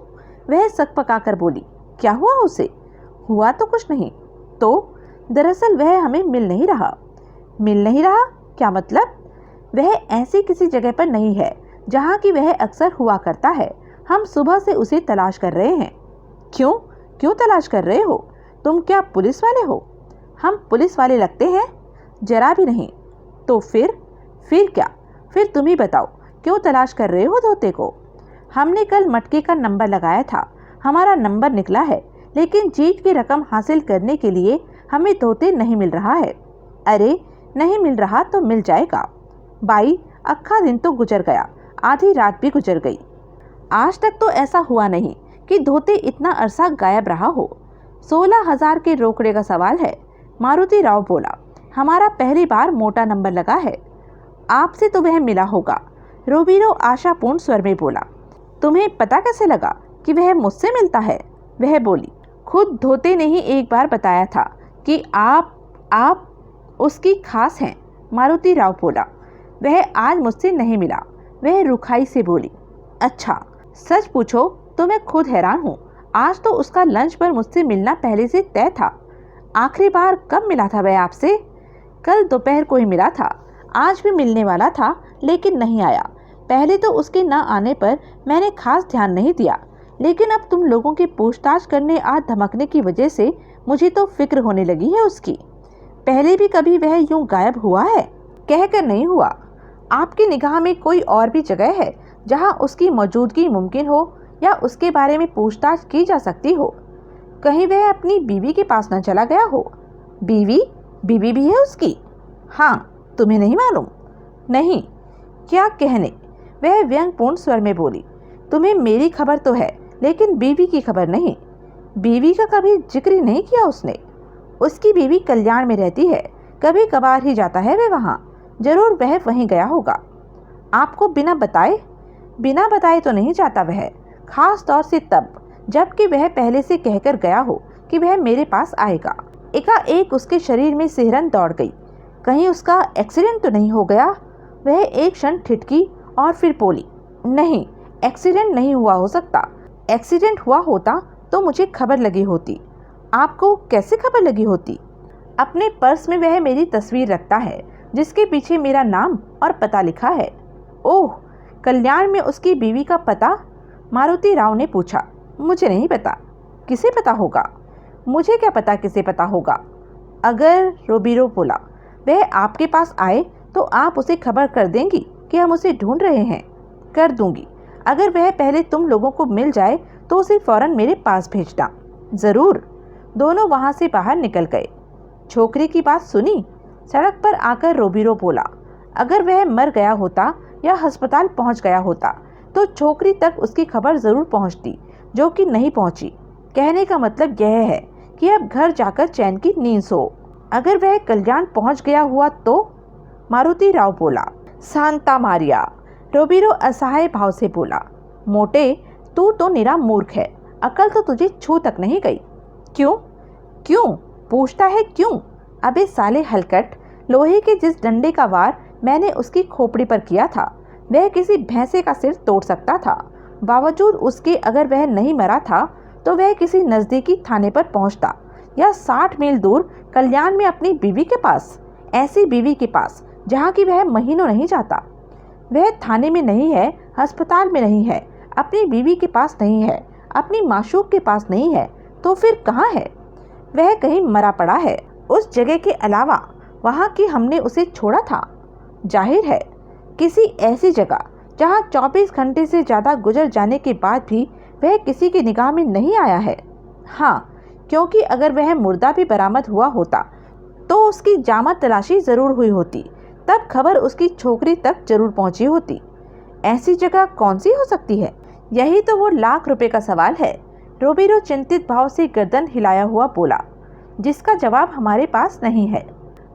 वह सकपकाकर बोली। क्या हुआ उसे? हुआ तो कुछ नहीं। तो दरअसल वह हमें मिल नहीं रहा। मिल नहीं रहा? क्या मतलब? वह ऐसी किसी जगह पर नहीं है जहाँ की वह अक्सर हुआ करता है। हम सुबह से उसे तलाश कर रहे हैं। क्यों? क्यों तलाश कर रहे हो? तुम क्या पुलिस वाले हो? हम पुलिस वाले लगते हैं? जरा भी नहीं। तो फिर क्या? फिर तुम ही बताओ, क्यों तलाश कर रहे हो धोते को? हमने कल मटके का नंबर लगाया था, हमारा नंबर निकला है, लेकिन जीत की रकम हासिल करने के लिए हमें धोते नहीं मिल रहा है। अरे नहीं मिल रहा तो मिल जाएगा। बाई, अक्खा दिन तो गुजर गया, आधी रात भी गुजर गई। आज तक तो ऐसा हुआ नहीं कि धोते इतना अरसा गायब रहा हो। 16,000 के रोकड़े का सवाल है। मारुति राव बोला, हमारा पहली बार मोटा नंबर लगा है। आपसे तो वह मिला होगा। रोबीरो आशापूर्ण स्वर में बोला, तुम्हें पता कैसे लगा कि वह मुझसे मिलता है? वह बोली, खुद धोते ने ही एक बार बताया था कि आप उसकी खास हैं। मारुति राव बोला, वह आज मुझसे नहीं मिला। वह रुखाई से बोली, अच्छा सच पूछो तो मैं खुद हैरान हूँ। आज तो उसका लंच पर मुझसे मिलना पहले से तय था। आखिरी बार कब मिला था वह आपसे? कल दोपहर को ही मिला था। आज भी मिलने वाला था लेकिन नहीं आया। पहले तो उसके न आने पर मैंने खास ध्यान नहीं दिया, लेकिन अब तुम लोगों की पूछताछ करने आ धमकने की वजह से मुझे तो फिक्र होने लगी है उसकी। पहले भी कभी वह यूं गायब हुआ है? कहकर नहीं हुआ। आपकी निगाह में कोई और भी जगह है जहां उसकी मौजूदगी मुमकिन हो या उसके बारे में पूछताछ की जा सकती हो? कहीं वह अपनी बीवी के पास न चला गया हो? बीवी भी है उसकी? हाँ, तुम्हें नहीं मालूम? नहीं। क्या कहने? वह व्यंगपूर्ण स्वर में बोली, तुम्हें मेरी खबर तो है लेकिन बीवी की खबर नहीं। बीवी का कभी जिक्र ही नहीं किया उसने। उसकी बीवी कल्याण में रहती है, कभी कभार ही जाता है वह वहाँ। जरूर वह वहीं गया होगा। आपको बिना बताए तो नहीं जाता वह, खास तौर से तब जबकि वह पहले से कहकर गया हो कि वह मेरे पास आएगा। एकाएक उसके शरीर में सिहरन दौड़ गई। कहीं उसका एक्सीडेंट तो नहीं हो गया? वह एक क्षण ठिठकी और फिर बोली, नहीं, एक्सीडेंट नहीं हुआ हो सकता। एक्सीडेंट हुआ होता तो मुझे खबर लगी होती। आपको कैसे खबर लगी होती? अपने पर्स में वह मेरी तस्वीर रखता है जिसके पीछे मेरा नाम और पता लिखा है। ओह, कल्याण में उसकी बीवी का पता? मारुति राव ने पूछा। मुझे नहीं पता। किसे पता होगा? मुझे क्या पता किसे पता होगा? अगर, रोबीरो बोला, वह आपके पास आए तो आप उसे खबर कर देंगी कि हम उसे ढूंढ रहे हैं? कर दूंगी। अगर वह पहले तुम लोगों को मिल जाए तो उसे फौरन मेरे पास भेजना। जरूर। दोनों वहां से बाहर निकल गए। छोकरी की बात सुनी? सड़क पर आकर रोबीरो बोला, अगर वह मर गया होता या अस्पताल पहुंच गया होता तो छोकरी तक उसकी खबर जरूर पहुंचती, जो कि नहीं पहुंची। कहने का मतलब यह है कि अब घर जाकर चैन की नींद सो। अगर वह कल्याण पहुंच गया हुआ तो? मारुति राव बोला। सांता मारिया, रोबीरो असहाय भाव से बोला, मोटे, तू तो निरा मूर्ख है। अकल तो तुझे छू तक नहीं गई। क्यों पूछता है क्यों? अबे साले हलकट, लोहे के जिस डंडे का वार मैंने उसकी खोपड़ी पर किया था वह किसी भैंसे का सिर तोड़ सकता था। बावजूद उसके अगर वह नहीं मरा था तो वह किसी नज़दीकी थाने पर पहुंचता या 60 मील दूर कल्याण में अपनी बीवी के पास, ऐसी बीवी के पास जहां की वह महीनों नहीं जाता। वह थाने में नहीं है, अस्पताल में नहीं है, अपनी बीवी के पास नहीं है, अपनी माशूक के पास नहीं है, तो फिर कहाँ है? वह कहीं मरा पड़ा है। उस जगह के अलावा वहाँ की हमने उसे छोड़ा था। जाहिर है किसी ऐसी जगह जहाँ 24 घंटे से ज़्यादा गुजर जाने के बाद भी वह किसी की निगाह में नहीं आया है। हाँ, क्योंकि अगर वह मुर्दा भी बरामद हुआ होता तो उसकी जामा तलाशी ज़रूर हुई होती, तब खबर उसकी छोकरी तक जरूर पहुंची होती। ऐसी जगह कौन सी हो सकती है? यही तो वो लाख रुपए का सवाल है। रोबीरो चिंतित भाव से गर्दन हिलाया हुआ बोला, जिसका जवाब हमारे पास नहीं है।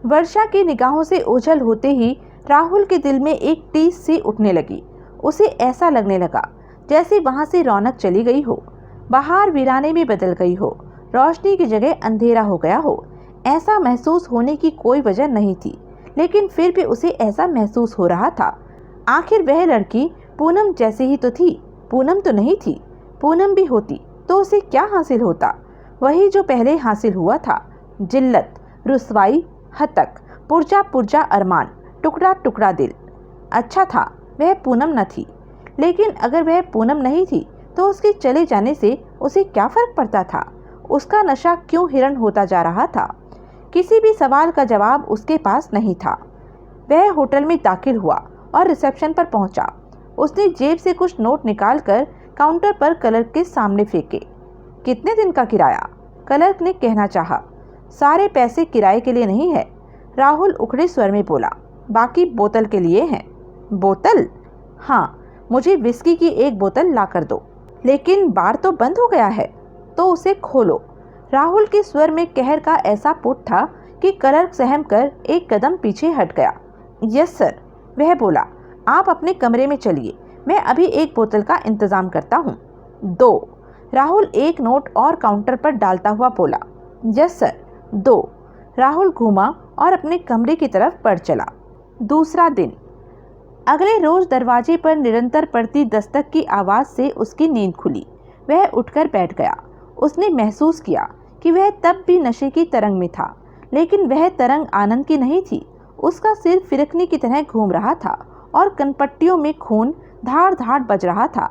वर्षा की निगाहों से ओझल होते ही राहुल के दिल में एक टीस सी उठने लगी। उसे ऐसा लगने लगा जैसे वहां से रौनक चली गई हो, बाहर वीराने में बदल गई हो, रोशनी की जगह अंधेरा हो गया हो। ऐसा महसूस होने की कोई वजह नहीं थी, लेकिन फिर भी उसे ऐसा महसूस हो रहा था। आखिर वह लड़की पूनम जैसी ही तो थी। पूनम तो नहीं थी। पूनम भी होती तो उसे क्या हासिल होता? वही जो पहले हासिल हुआ था, जिल्लत, रुसवाई, हतक, पुर्जा पुर्जा अरमान, टुकड़ा टुकड़ा दिल। अच्छा था वह पूनम न थी, लेकिन अगर वह पूनम नहीं थी तो उसके चले जाने से उसे क्या फर्क पड़ता था? उसका नशा क्यों हिरण होता जा रहा था? किसी भी सवाल का जवाब उसके पास नहीं था। वह होटल में दाखिल हुआ और रिसेप्शन पर पहुंचा। उसने जेब से कुछ नोट निकालकर काउंटर पर क्लर्क के सामने फेंके। कितने दिन का किराया? क्लर्क ने कहना चाहा। सारे पैसे किराए के लिए नहीं है, राहुल उखड़े स्वर में बोला, बाकी बोतल के लिए हैं। बोतल? हाँ, मुझे विस्की की एक बोतल ला कर दो। लेकिन बार तो बंद हो गया है। तो उसे खोलो। राहुल के स्वर में कहर का ऐसा पुट था कि क्लर्क सहम कर एक कदम पीछे हट गया। यस सर, वह बोला। आप अपने कमरे में चलिए, मैं अभी एक बोतल का इंतजाम करता हूँ। 2। राहुल एक नोट और काउंटर पर डालता हुआ बोला। Yes sir, 2। राहुल घूमा और अपने कमरे की तरफ बढ़ चला। दूसरा दिन। अगले रोज दरवाजे पर निरंतर पड़ती दस्तक की आवाज़ से उसकी नींद खुली। वह उठकर बैठ गया। उसने महसूस किया कि वह तब भी नशे की तरंग में था, लेकिन वह तरंग आनंद की नहीं थी। उसका सिर फिरकनी की तरह घूम रहा था और कनपट्टियों में खून धाड़ धाड़ बज रहा था।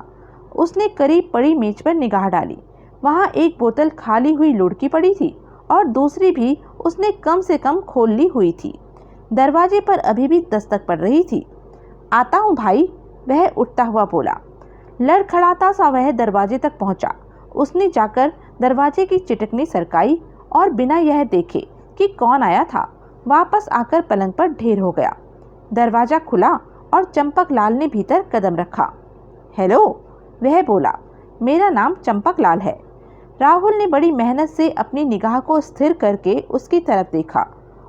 उसने करीब पड़ी मेज पर निगाह डाली। वहाँ एक बोतल खाली हुई लुढ़की पड़ी थी और दूसरी भी उसने कम से कम खोल ली हुई थी। दरवाजे पर अभी भी दस्तक पड़ रही थी। आता हूँ भाई, वह उठता हुआ बोला। लड़खड़ाता सा वह दरवाजे तक पहुंचा। उसने जाकर दरवाजे की चिटकनी सरकाई और बिना यह देखे कि कौन आया था, वापस आकर पलंग पर ढेर हो गया। दरवाजा खुला और चंपक लाल ने भीतर कदम रखा। हेलो, वह बोला। मेरा नाम चंपक लाल है। राहुल ने बड़ी मेहनत से अपनी निगाह को स्थिर करके उसकी तरफ देखा।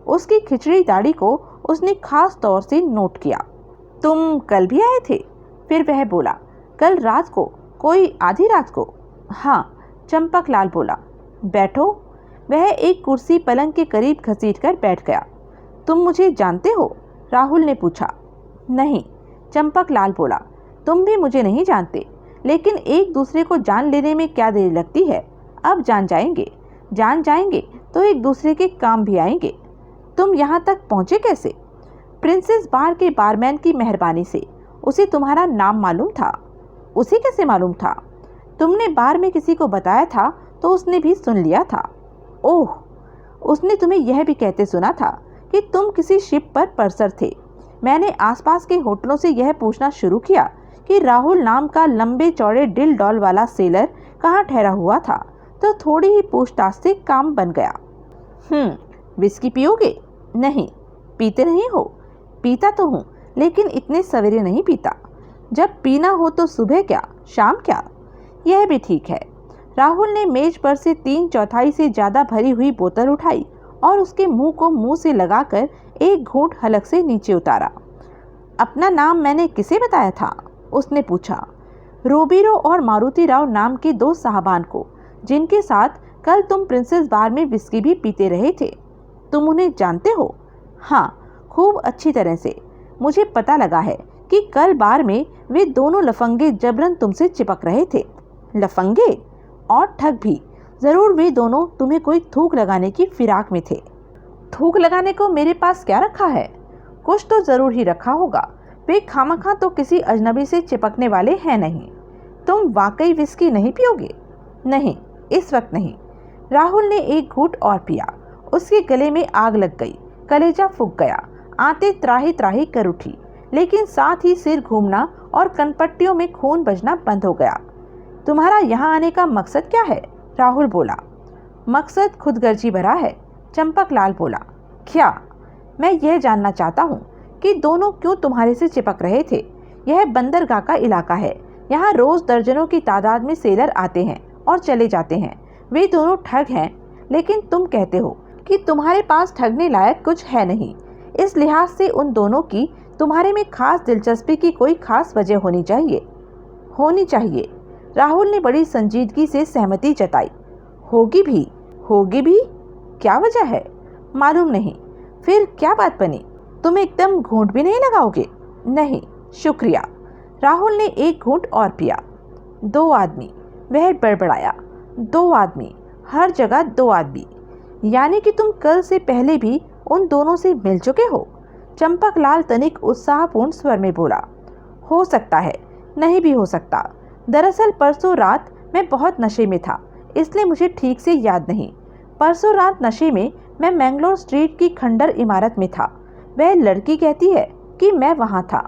उसकी खिचड़ी दाढ़ी को उसने खास तौर से नोट किया। तुम कल भी आए थे? फिर वह बोला। कल रात को, कोई आधी रात को? हाँ, चंपक लाल बोला। बैठो। वह एक कुर्सी पलंग के करीब घसीटकर बैठ गया। तुम मुझे जानते हो? राहुल ने पूछा। नहीं, चंपक लाल बोला। तुम भी मुझे नहीं जानते, लेकिन एक दूसरे को जान लेने में क्या देर लगती है। अब जान जाएंगे तो एक दूसरे के काम भी आएंगे। तुम यहाँ तक पहुँचे कैसे? प्रिंसेस बार के बारमैन की मेहरबानी से। उसे तुम्हारा नाम मालूम था। उसे कैसे मालूम था? तुमने बार में किसी को बताया था तो उसने भी सुन लिया था। ओह, उसने तुम्हें यह भी कहते सुना था कि तुम किसी शिप पर परसर थे। मैंने आसपास के होटलों से यह पूछना शुरू किया कि राहुल नाम का लंबे चौड़े डिल डॉल वाला सेलर कहाँ ठहरा हुआ था, तो थोड़ी ही पूछताछ से काम बन गया। विस्की पियोगे? नहीं। पीते नहीं हो? पीता तो हूँ, लेकिन इतने सवेरे नहीं पीता। जब पीना हो तो सुबह क्या, शाम क्या? यह भी ठीक है। राहुल ने मेज पर से 3/4 से ज़्यादा भरी हुई बोतल उठाई और उसके मुंह को मुंह से लगाकर एक घूंट हलक से नीचे उतारा। अपना नाम मैंने किसे बताया था? उसने पूछा। रोबीरो और मारुति राव नाम के 2 साहबान को, जिनके साथ कल तुम प्रिंसेस बार में विस्की भी पीते रहे थे। तुम उन्हें जानते हो? हाँ, खूब अच्छी तरह से। मुझे पता लगा है कि कल बार में वे दोनों लफंगे जबरन तुमसे चिपक रहे थे। लफंगे और ठग भी। ज़रूर वे दोनों तुम्हें कोई थूक लगाने की फिराक में थे। थूक लगाने को मेरे पास क्या रखा है? कुछ तो ज़रूर ही रखा होगा। वे खामखा तो किसी अजनबी से चिपकने वाले हैं नहीं। तुम वाकई विस्की नहीं पियोगे? नहीं, इस वक्त नहीं। राहुल ने एक घूंट और पिया। उसके गले में आग लग गई, कलेजा फूक गया, आंतें त्राही त्राही कर उठी, लेकिन साथ ही सिर घूमना और कनपट्टियों में खून बजना बंद हो गया। तुम्हारा यहाँ आने का मकसद क्या है? राहुल बोला। मकसद खुदगर्जी भरा है, चंपक लाल बोला। क्या? मैं यह जानना चाहता हूँ कि दोनों क्यों तुम्हारे से चिपक रहे थे। यह बंदरगाह का इलाका है। यहाँ रोज दर्जनों की तादाद में सेलर आते हैं और चले जाते हैं। वे दोनों ठग हैं, लेकिन तुम कहते हो कि तुम्हारे पास ठगने लायक कुछ है नहीं। इस लिहाज से उन दोनों की तुम्हारे में खास दिलचस्पी की कोई खास वजह होनी चाहिए। राहुल ने बड़ी संजीदगी से सहमति जताई। होगी भी। क्या वजह है? मालूम नहीं। फिर क्या बात बनी? तुम एकदम घूंट भी नहीं लगाओगे? नहीं, शुक्रिया। राहुल ने एक घूंट और पिया। 2 आदमी, वह बड़बड़ाया। 2 आदमी, हर जगह 2 आदमी। यानी कि तुम कल से पहले भी उन दोनों से मिल चुके हो? चंपक लाल तनिक उत्साहपूर्ण स्वर में बोला। हो सकता है, नहीं भी हो सकता। दरअसल परसों रात मैं बहुत नशे में था, इसलिए मुझे ठीक से याद नहीं। परसों रात नशे में मैं मैंगलोर स्ट्रीट की खंडर इमारत में था। वह लड़की कहती है कि मैं वहाँ था।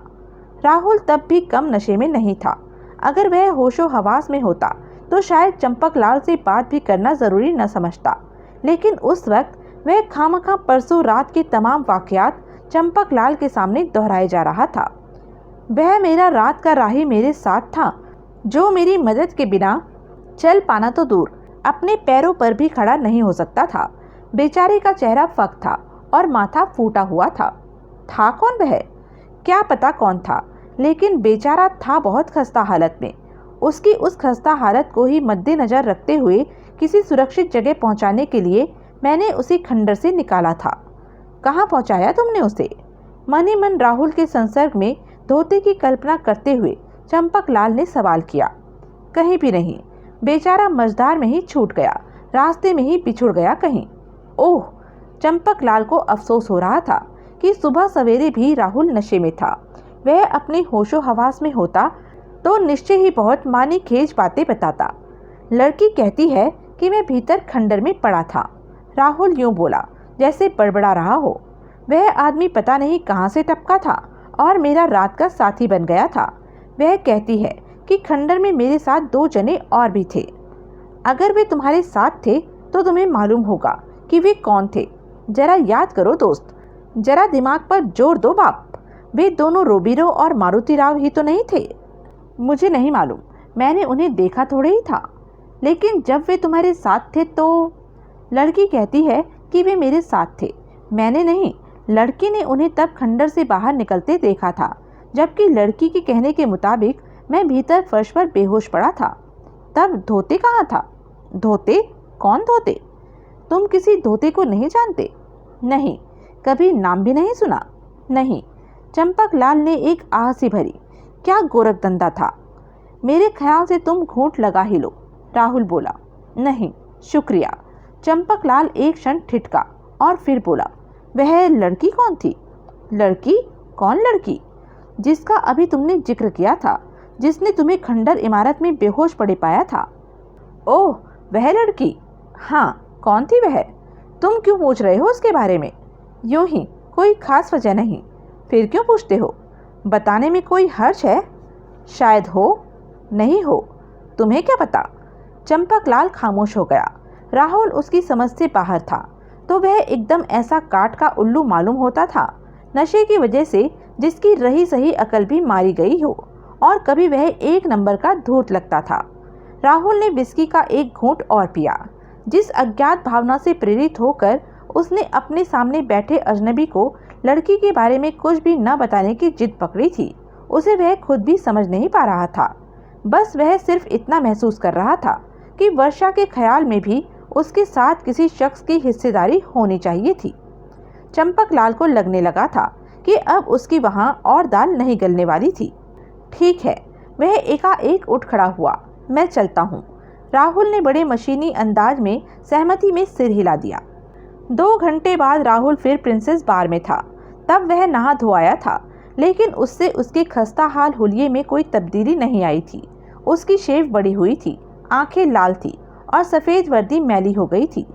राहुल तब भी कम नशे में नहीं था। अगर वह होशो हवास में होता तो शायद चंपक लाल से बात भी करना ज़रूरी न समझता, लेकिन उस वक्त वह खामखा परसों रात के तमाम वाक़यात चंपक लाल के सामने दोहराए जा रहा था। वह मेरा रात का राही मेरे साथ था, जो मेरी मदद के बिना चल पाना तो दूर, अपने पैरों पर भी खड़ा नहीं हो सकता था। बेचारे का चेहरा फक था और माथा फूटा हुआ था। था कौन वह? क्या पता कौन था, लेकिन बेचारा था बहुत खस्ता हालत में। उसकी उस खस्ता हालत को ही मद्देनजर रखते हुए किसी सुरक्षित जगह पहुंचाने के लिए मैंने उसे खंडर से निकाला था। कहाँ पहुंचाया तुमने उसे? मन ही मन राहुल के संसर्ग में धोते की कल्पना करते हुए चंपकलाल ने सवाल किया। कहीं भी नहीं, बेचारा मझधार में ही छूट गया, रास्ते में ही बिछुड़ गया कहीं। ओह, चंपकलाल को अफसोस हो रहा था कि सुबह सवेरे भी राहुल नशे में था। वह अपने होशो हवास में होता तो निश्चय ही बहुत मानी खेज बातें बताता। लड़की कहती है कि मैं भीतर खंडर में पड़ा था। राहुल यूं बोला जैसे बड़बड़ा रहा हो। वह आदमी पता नहीं कहाँ से टपका था और मेरा रात का साथी बन गया था। वह कहती है कि खंडर में मेरे साथ 2 जने और भी थे। अगर वे तुम्हारे साथ थे तो तुम्हें मालूम होगा कि वे कौन थे। जरा याद करो दोस्त, जरा दिमाग पर जोर दो बाप। वे दोनों रोबीरो और मारुति राव ही तो नहीं थे? मुझे नहीं मालूम, मैंने उन्हें देखा थोड़े ही था। लेकिन जब वे तुम्हारे साथ थे तो? लड़की कहती है कि वे मेरे साथ थे, मैंने नहीं। लड़की ने उन्हें तब खंडर से बाहर निकलते देखा था, जबकि लड़की के कहने के मुताबिक मैं भीतर फर्श पर बेहोश पड़ा था। तब धोते कहाँ था? धोते? कौन धोते? तुम किसी धोते को नहीं जानते? नहीं, कभी नाम भी नहीं सुना? नहीं। चंपकलाल ने एक आह सी भरी। क्या गोरखधंधा था। मेरे ख्याल से तुम घूंट लगा ही लो, राहुल बोला। नहीं शुक्रिया। चंपकलाल एक क्षण ठिठका और फिर बोला, वह लड़की कौन थी? लड़की? कौन लड़की? जिसका अभी तुमने जिक्र किया था, जिसने तुम्हें खंडर इमारत में बेहोश पड़े पाया था। ओह, वह लड़की? हाँ, कौन थी वह? तुम क्यों पूछ रहे हो उसके बारे में? यूं ही, कोई खास वजह नहीं। फिर क्यों पूछते हो? बताने में कोई हर्ज है? शायद हो, नहीं हो, तुम्हें क्या पता। चंपकलाल खामोश हो गया। राहुल उसकी समझ से बाहर था तो वह एकदम ऐसा काठ का उल्लू मालूम होता था, नशे की वजह से जिसकी रही सही अकल भी मारी गई हो, और कभी वह 1 नंबर का धूर्त लगता था। राहुल ने विस्की का एक घूंट और पिया। जिस अज्ञात भावना से प्रेरित होकर उसने अपने सामने बैठे अजनबी को लड़की के बारे में कुछ भी न बताने की जिद पकड़ी थी, उसे वह खुद भी समझ नहीं पा रहा था। बस वह सिर्फ इतना महसूस कर रहा था कि वर्षा के ख्याल में भी उसके साथ किसी शख्स की हिस्सेदारी होनी चाहिए थी। चंपकलाल को लगने लगा था कि अब उसकी वहां और दाल नहीं गलने वाली थी। ठीक है, वह एकाएक उठ खड़ा हुआ। मैं चलता हूँ। राहुल ने बड़े मशीनी अंदाज में सहमति में सिर हिला दिया। 2 घंटे बाद राहुल फिर प्रिंसेस बार में था। तब वह नहा धोआया था, लेकिन उससे उसके खस्ता हाल हुलिये में कोई तब्दीली नहीं आई थी। उसकी शेव बड़ी हुई थी, आंखें लाल थी और सफ़ेद वर्दी मैली हो गई थी।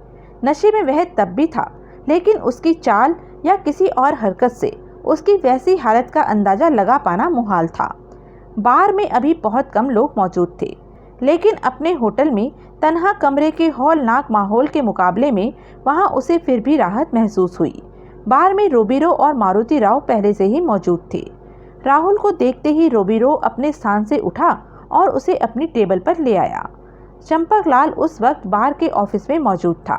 नशे में वह तब भी था, लेकिन उसकी चाल या किसी और हरकत से उसकी वैसी हालत का अंदाज़ा लगा पाना मुहाल था। बार में अभी बहुत कम लोग मौजूद थे, लेकिन अपने होटल में तन्हा कमरे के हौलनाक माहौल के मुकाबले में वहां उसे फिर भी राहत महसूस हुई। बार में रोबीरो और मारुति राव पहले से ही मौजूद थे। राहुल को देखते ही रोबीरो अपने स्थान से उठा और उसे अपनी टेबल पर ले आया। चंपकलाल उस वक्त बार के ऑफिस में मौजूद था।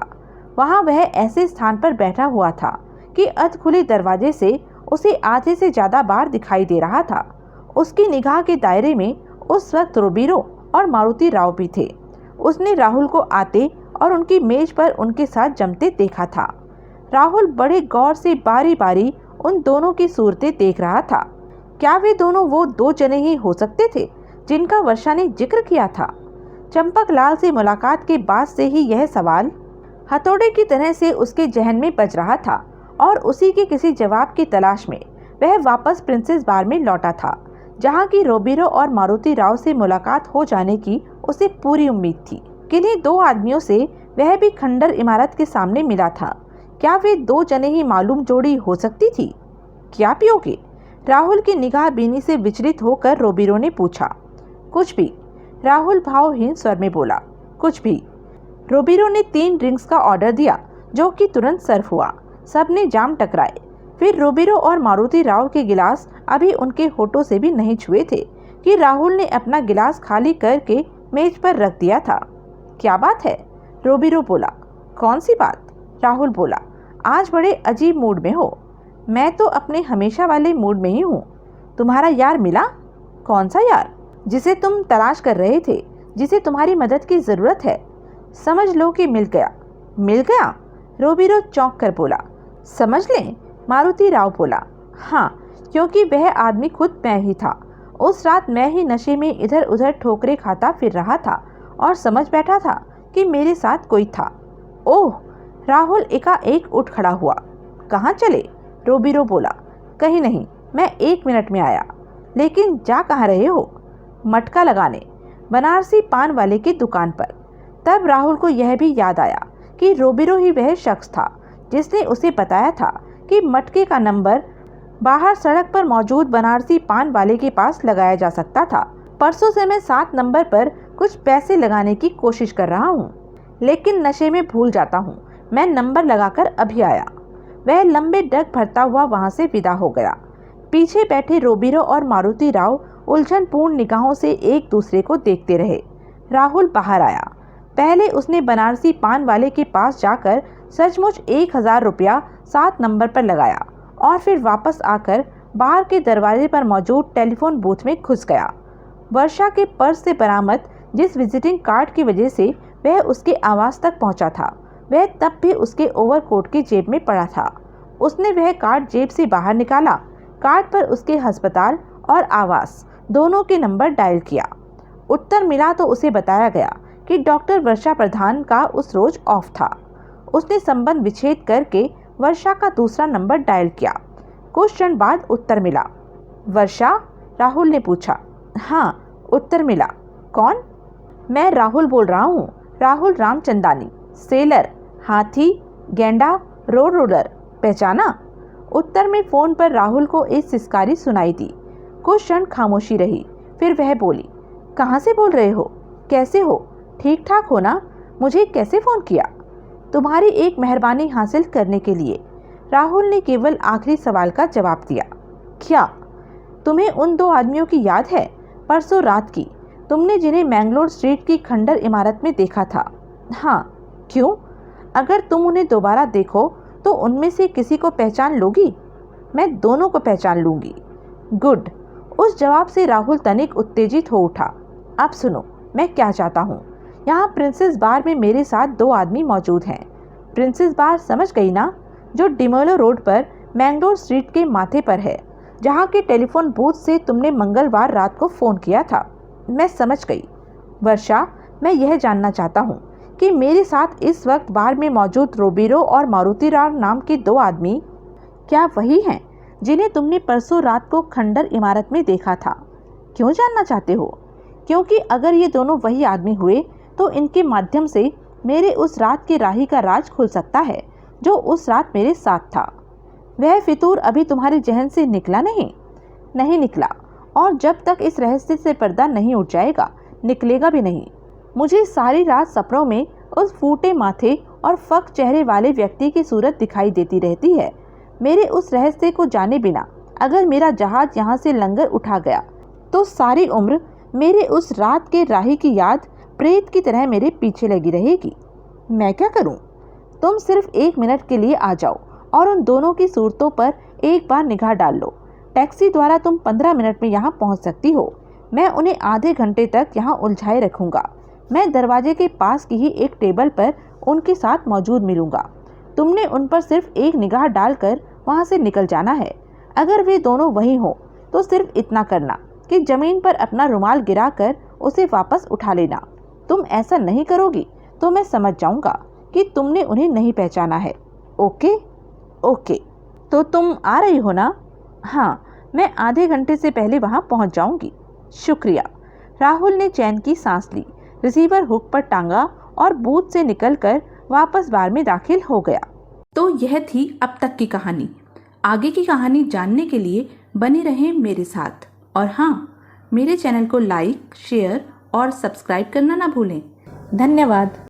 वहां वह ऐसे स्थान पर बैठा हुआ था कि अधखुले दरवाजे से उसे आधे से ज़्यादा बार दिखाई दे रहा था। उसकी निगाह के दायरे में उस वक्त रोबीरो और मारुति राव भी थे। उसने राहुल को आते और उनकी मेज पर उनके साथ जमते देखा था। राहुल बड़े गौर से बारी बारी उन दोनों की सूरतें देख रहा था। क्या वे दोनों वो 2 जने ही हो सकते थे जिनका वर्षा ने जिक्र किया था? चंपकलाल से मुलाकात के बाद से ही यह सवाल हथौड़े की तरह से उसके जहन में बज रहा था, और उसी के किसी जवाब की तलाश में वह वापस प्रिंसेस बार में लौटा था, जहाँ की रोबीरो और मारुति राव से मुलाकात हो जाने की उसे पूरी उम्मीद थी। किन्हीं 2 आदमियों से वह भी खंडर इमारत के सामने मिला था। क्या वे 2 जने ही मालूम जोड़ी हो सकती थी? क्या पियोगे? राहुल की निगाह बीनी से विचलित होकर रोबीरो ने पूछा। कुछ भी, राहुल भावहीन स्वर में बोला। कुछ भी। रोबीरो ने 3 ड्रिंक्स का ऑर्डर दिया, जो कि तुरंत सर्व हुआ। सबने जाम टकराए। फिर रोबीरो और मारुति राव के गिलास अभी उनके होठों से भी नहीं छुए थे कि राहुल ने अपना गिलास खाली करके मेज पर रख दिया था। क्या बात है? रोबिरो बोला। कौन सी बात? राहुल बोला। आज बड़े अजीब मूड में हो। मैं तो अपने हमेशा वाले मूड में ही हूँ। तुम्हारा यार मिला? कौन सा यार? जिसे तुम तलाश कर रहे थे, जिसे तुम्हारी मदद की ज़रूरत है। समझ लो कि मिल गया। मिल गया? रोबिरो चौंक कर बोला। समझ लें? मारुति राव बोला। हाँ, क्योंकि वह आदमी खुद मैं ही था। उस रात मैं ही नशे में इधर उधर ठोकरें खाता फिर रहा था और समझ बैठा था कि मेरे साथ कोई था। ओह! राहुल एकाएक उठ खड़ा हुआ। कहाँ चले? रोबिरो बोला। कहीं नहीं, मैं 1 मिनट में आया। लेकिन जा कहाँ रहे हो? मटका लगाने, बनारसी पान वाले की दुकान पर। तब राहुल को यह भी याद आया कि रोबिरो ही वह शख्स था जिसने उसे बताया था कि मटके का नंबर बाहर सड़क पर मौजूद बनारसी पान वाले के पास लगाया जा सकता था। परसों से मैं 7 नंबर पर कुछ पैसे लगाने की कोशिश कर रहा हूँ, लेकिन नशे में भूल जाता हूँ। मैं नंबर लगाकर अभी आया। वह लंबे डग भरता हुआ वहां से विदा हो गया। पीछे बैठे रोबिरो और मारुति राव उलझनपूर्ण निगाहों से एक दूसरे को देखते रहे। राहुल बाहर आया। पहले उसने बनारसी पान वाले के पास जाकर सचमुच 1000 रुपया 7 नंबर पर लगाया और फिर वापस आकर बाहर के दरवाजे पर मौजूद टेलीफोन बूथ में घुस गया। वर्षा के पर्स से बरामद जिस विजिटिंग कार्ड की वजह से वह उसके आवास तक पहुंचा था, वह तब भी उसके ओवरकोट की जेब में पड़ा था। उसने वह कार्ड जेब से बाहर निकाला। कार्ड पर उसके अस्पताल और आवास दोनों के नंबर डायल किया। उत्तर मिला तो उसे बताया गया कि डॉक्टर वर्षा प्रधान का उस रोज ऑफ था। उसने संबंध विच्छेद करके वर्षा का दूसरा नंबर डायल किया। कुछ क्षण बाद उत्तर मिला। वर्षा? राहुल ने पूछा। हाँ, उत्तर मिला। कौन? मैं राहुल बोल रहा हूँ। राहुल रामचंदानी, सेलर, हाथी, गेंडा, रोड रोलर। पहचाना? उत्तर में फोन पर राहुल को एक सिसकारी सुनाई दी। कुछ क्षण खामोशी रही, फिर वह बोली। कहाँ से बोल रहे हो? कैसे हो? ठीक ठाक हो ना? मुझे कैसे फ़ोन किया? तुम्हारी एक मेहरबानी हासिल करने के लिए। राहुल ने केवल आखिरी सवाल का जवाब दिया। क्या? तुम्हें उन 2 आदमियों की याद है परसों रात की, तुमने जिन्हें मैंगलोर स्ट्रीट की खंडर इमारत में देखा था? हाँ। क्यों? अगर तुम उन्हें दोबारा देखो तो उनमें से किसी को पहचान लोगी? मैं दोनों को पहचान लूँगी। गुड। उस जवाब से राहुल तनिक उत्तेजित हो उठा। अब सुनो, मैं क्या चाहता हूँ। यहाँ प्रिंसेस बार में मेरे साथ 2 आदमी मौजूद हैं। प्रिंसेस बार समझ गई ना? जो डिमोलो रोड पर मैंगलोर स्ट्रीट के माथे पर है, जहाँ के टेलीफोन बूथ से तुमने मंगलवार रात को फ़ोन किया था। मैं समझ गई। वर्षा, मैं यह जानना चाहता हूँ कि मेरे साथ इस वक्त बार में मौजूद रोबिरो और मारुति राव नाम के 2 आदमी क्या वही हैं जिन्हें तुमने परसों रात को खंडर इमारत में देखा था? क्यों जानना चाहते हो? क्योंकि अगर ये दोनों वही आदमी हुए तो इनके माध्यम से मेरे उस रात के राही का राज खुल सकता है जो उस रात मेरे साथ था। वह फितूर अभी तुम्हारे जहन से निकला नहीं निकला, और जब तक इस रहस्य से पर्दा नहीं उठ जाएगा निकलेगा भी नहीं। मुझे सारी रात सपनों में उस फूटे माथे और फक चेहरे वाले व्यक्ति की सूरत दिखाई देती रहती है। मेरे उस रहस्य को जाने बिना अगर मेरा जहाज यहाँ से लंगर उठा गया तो सारी उम्र मेरे उस रात के राही की याद प्रेत की तरह मेरे पीछे लगी रहेगी। मैं क्या करूं? तुम सिर्फ 1 मिनट के लिए आ जाओ और उन दोनों की सूरतों पर एक बार निगाह डाल लो। टैक्सी द्वारा तुम 15 मिनट में यहाँ पहुँच सकती हो। मैं उन्हें आधे घंटे तक यहाँ उलझाए रखूँगा। मैं दरवाजे के पास की ही एक टेबल पर उनके साथ मौजूद मिलूँगा। तुमने उन पर सिर्फ एक निगाह डालकर वहाँ से निकल जाना है। अगर वे दोनों वही हों तो सिर्फ इतना करना कि ज़मीन पर अपना रुमाल गिराकर उसे वापस उठा लेना। तुम ऐसा नहीं करोगी तो मैं समझ जाऊँगा कि तुमने उन्हें नहीं पहचाना है। ओके? ओके। तो तुम आ रही हो ना? हाँ, मैं आधे घंटे से पहले वहाँ पहुँच जाऊँगी। शुक्रिया। राहुल ने चैन की सांस ली, रिसीवर हुक पर टांगा और बूथ से निकलकर वापस बार में दाखिल हो गया। तो यह थी अब तक की कहानी। आगे की कहानी जानने के लिए बने रहें मेरे साथ। और हाँ, मेरे चैनल को लाइक, शेयर और सब्सक्राइब करना ना भूलें। धन्यवाद।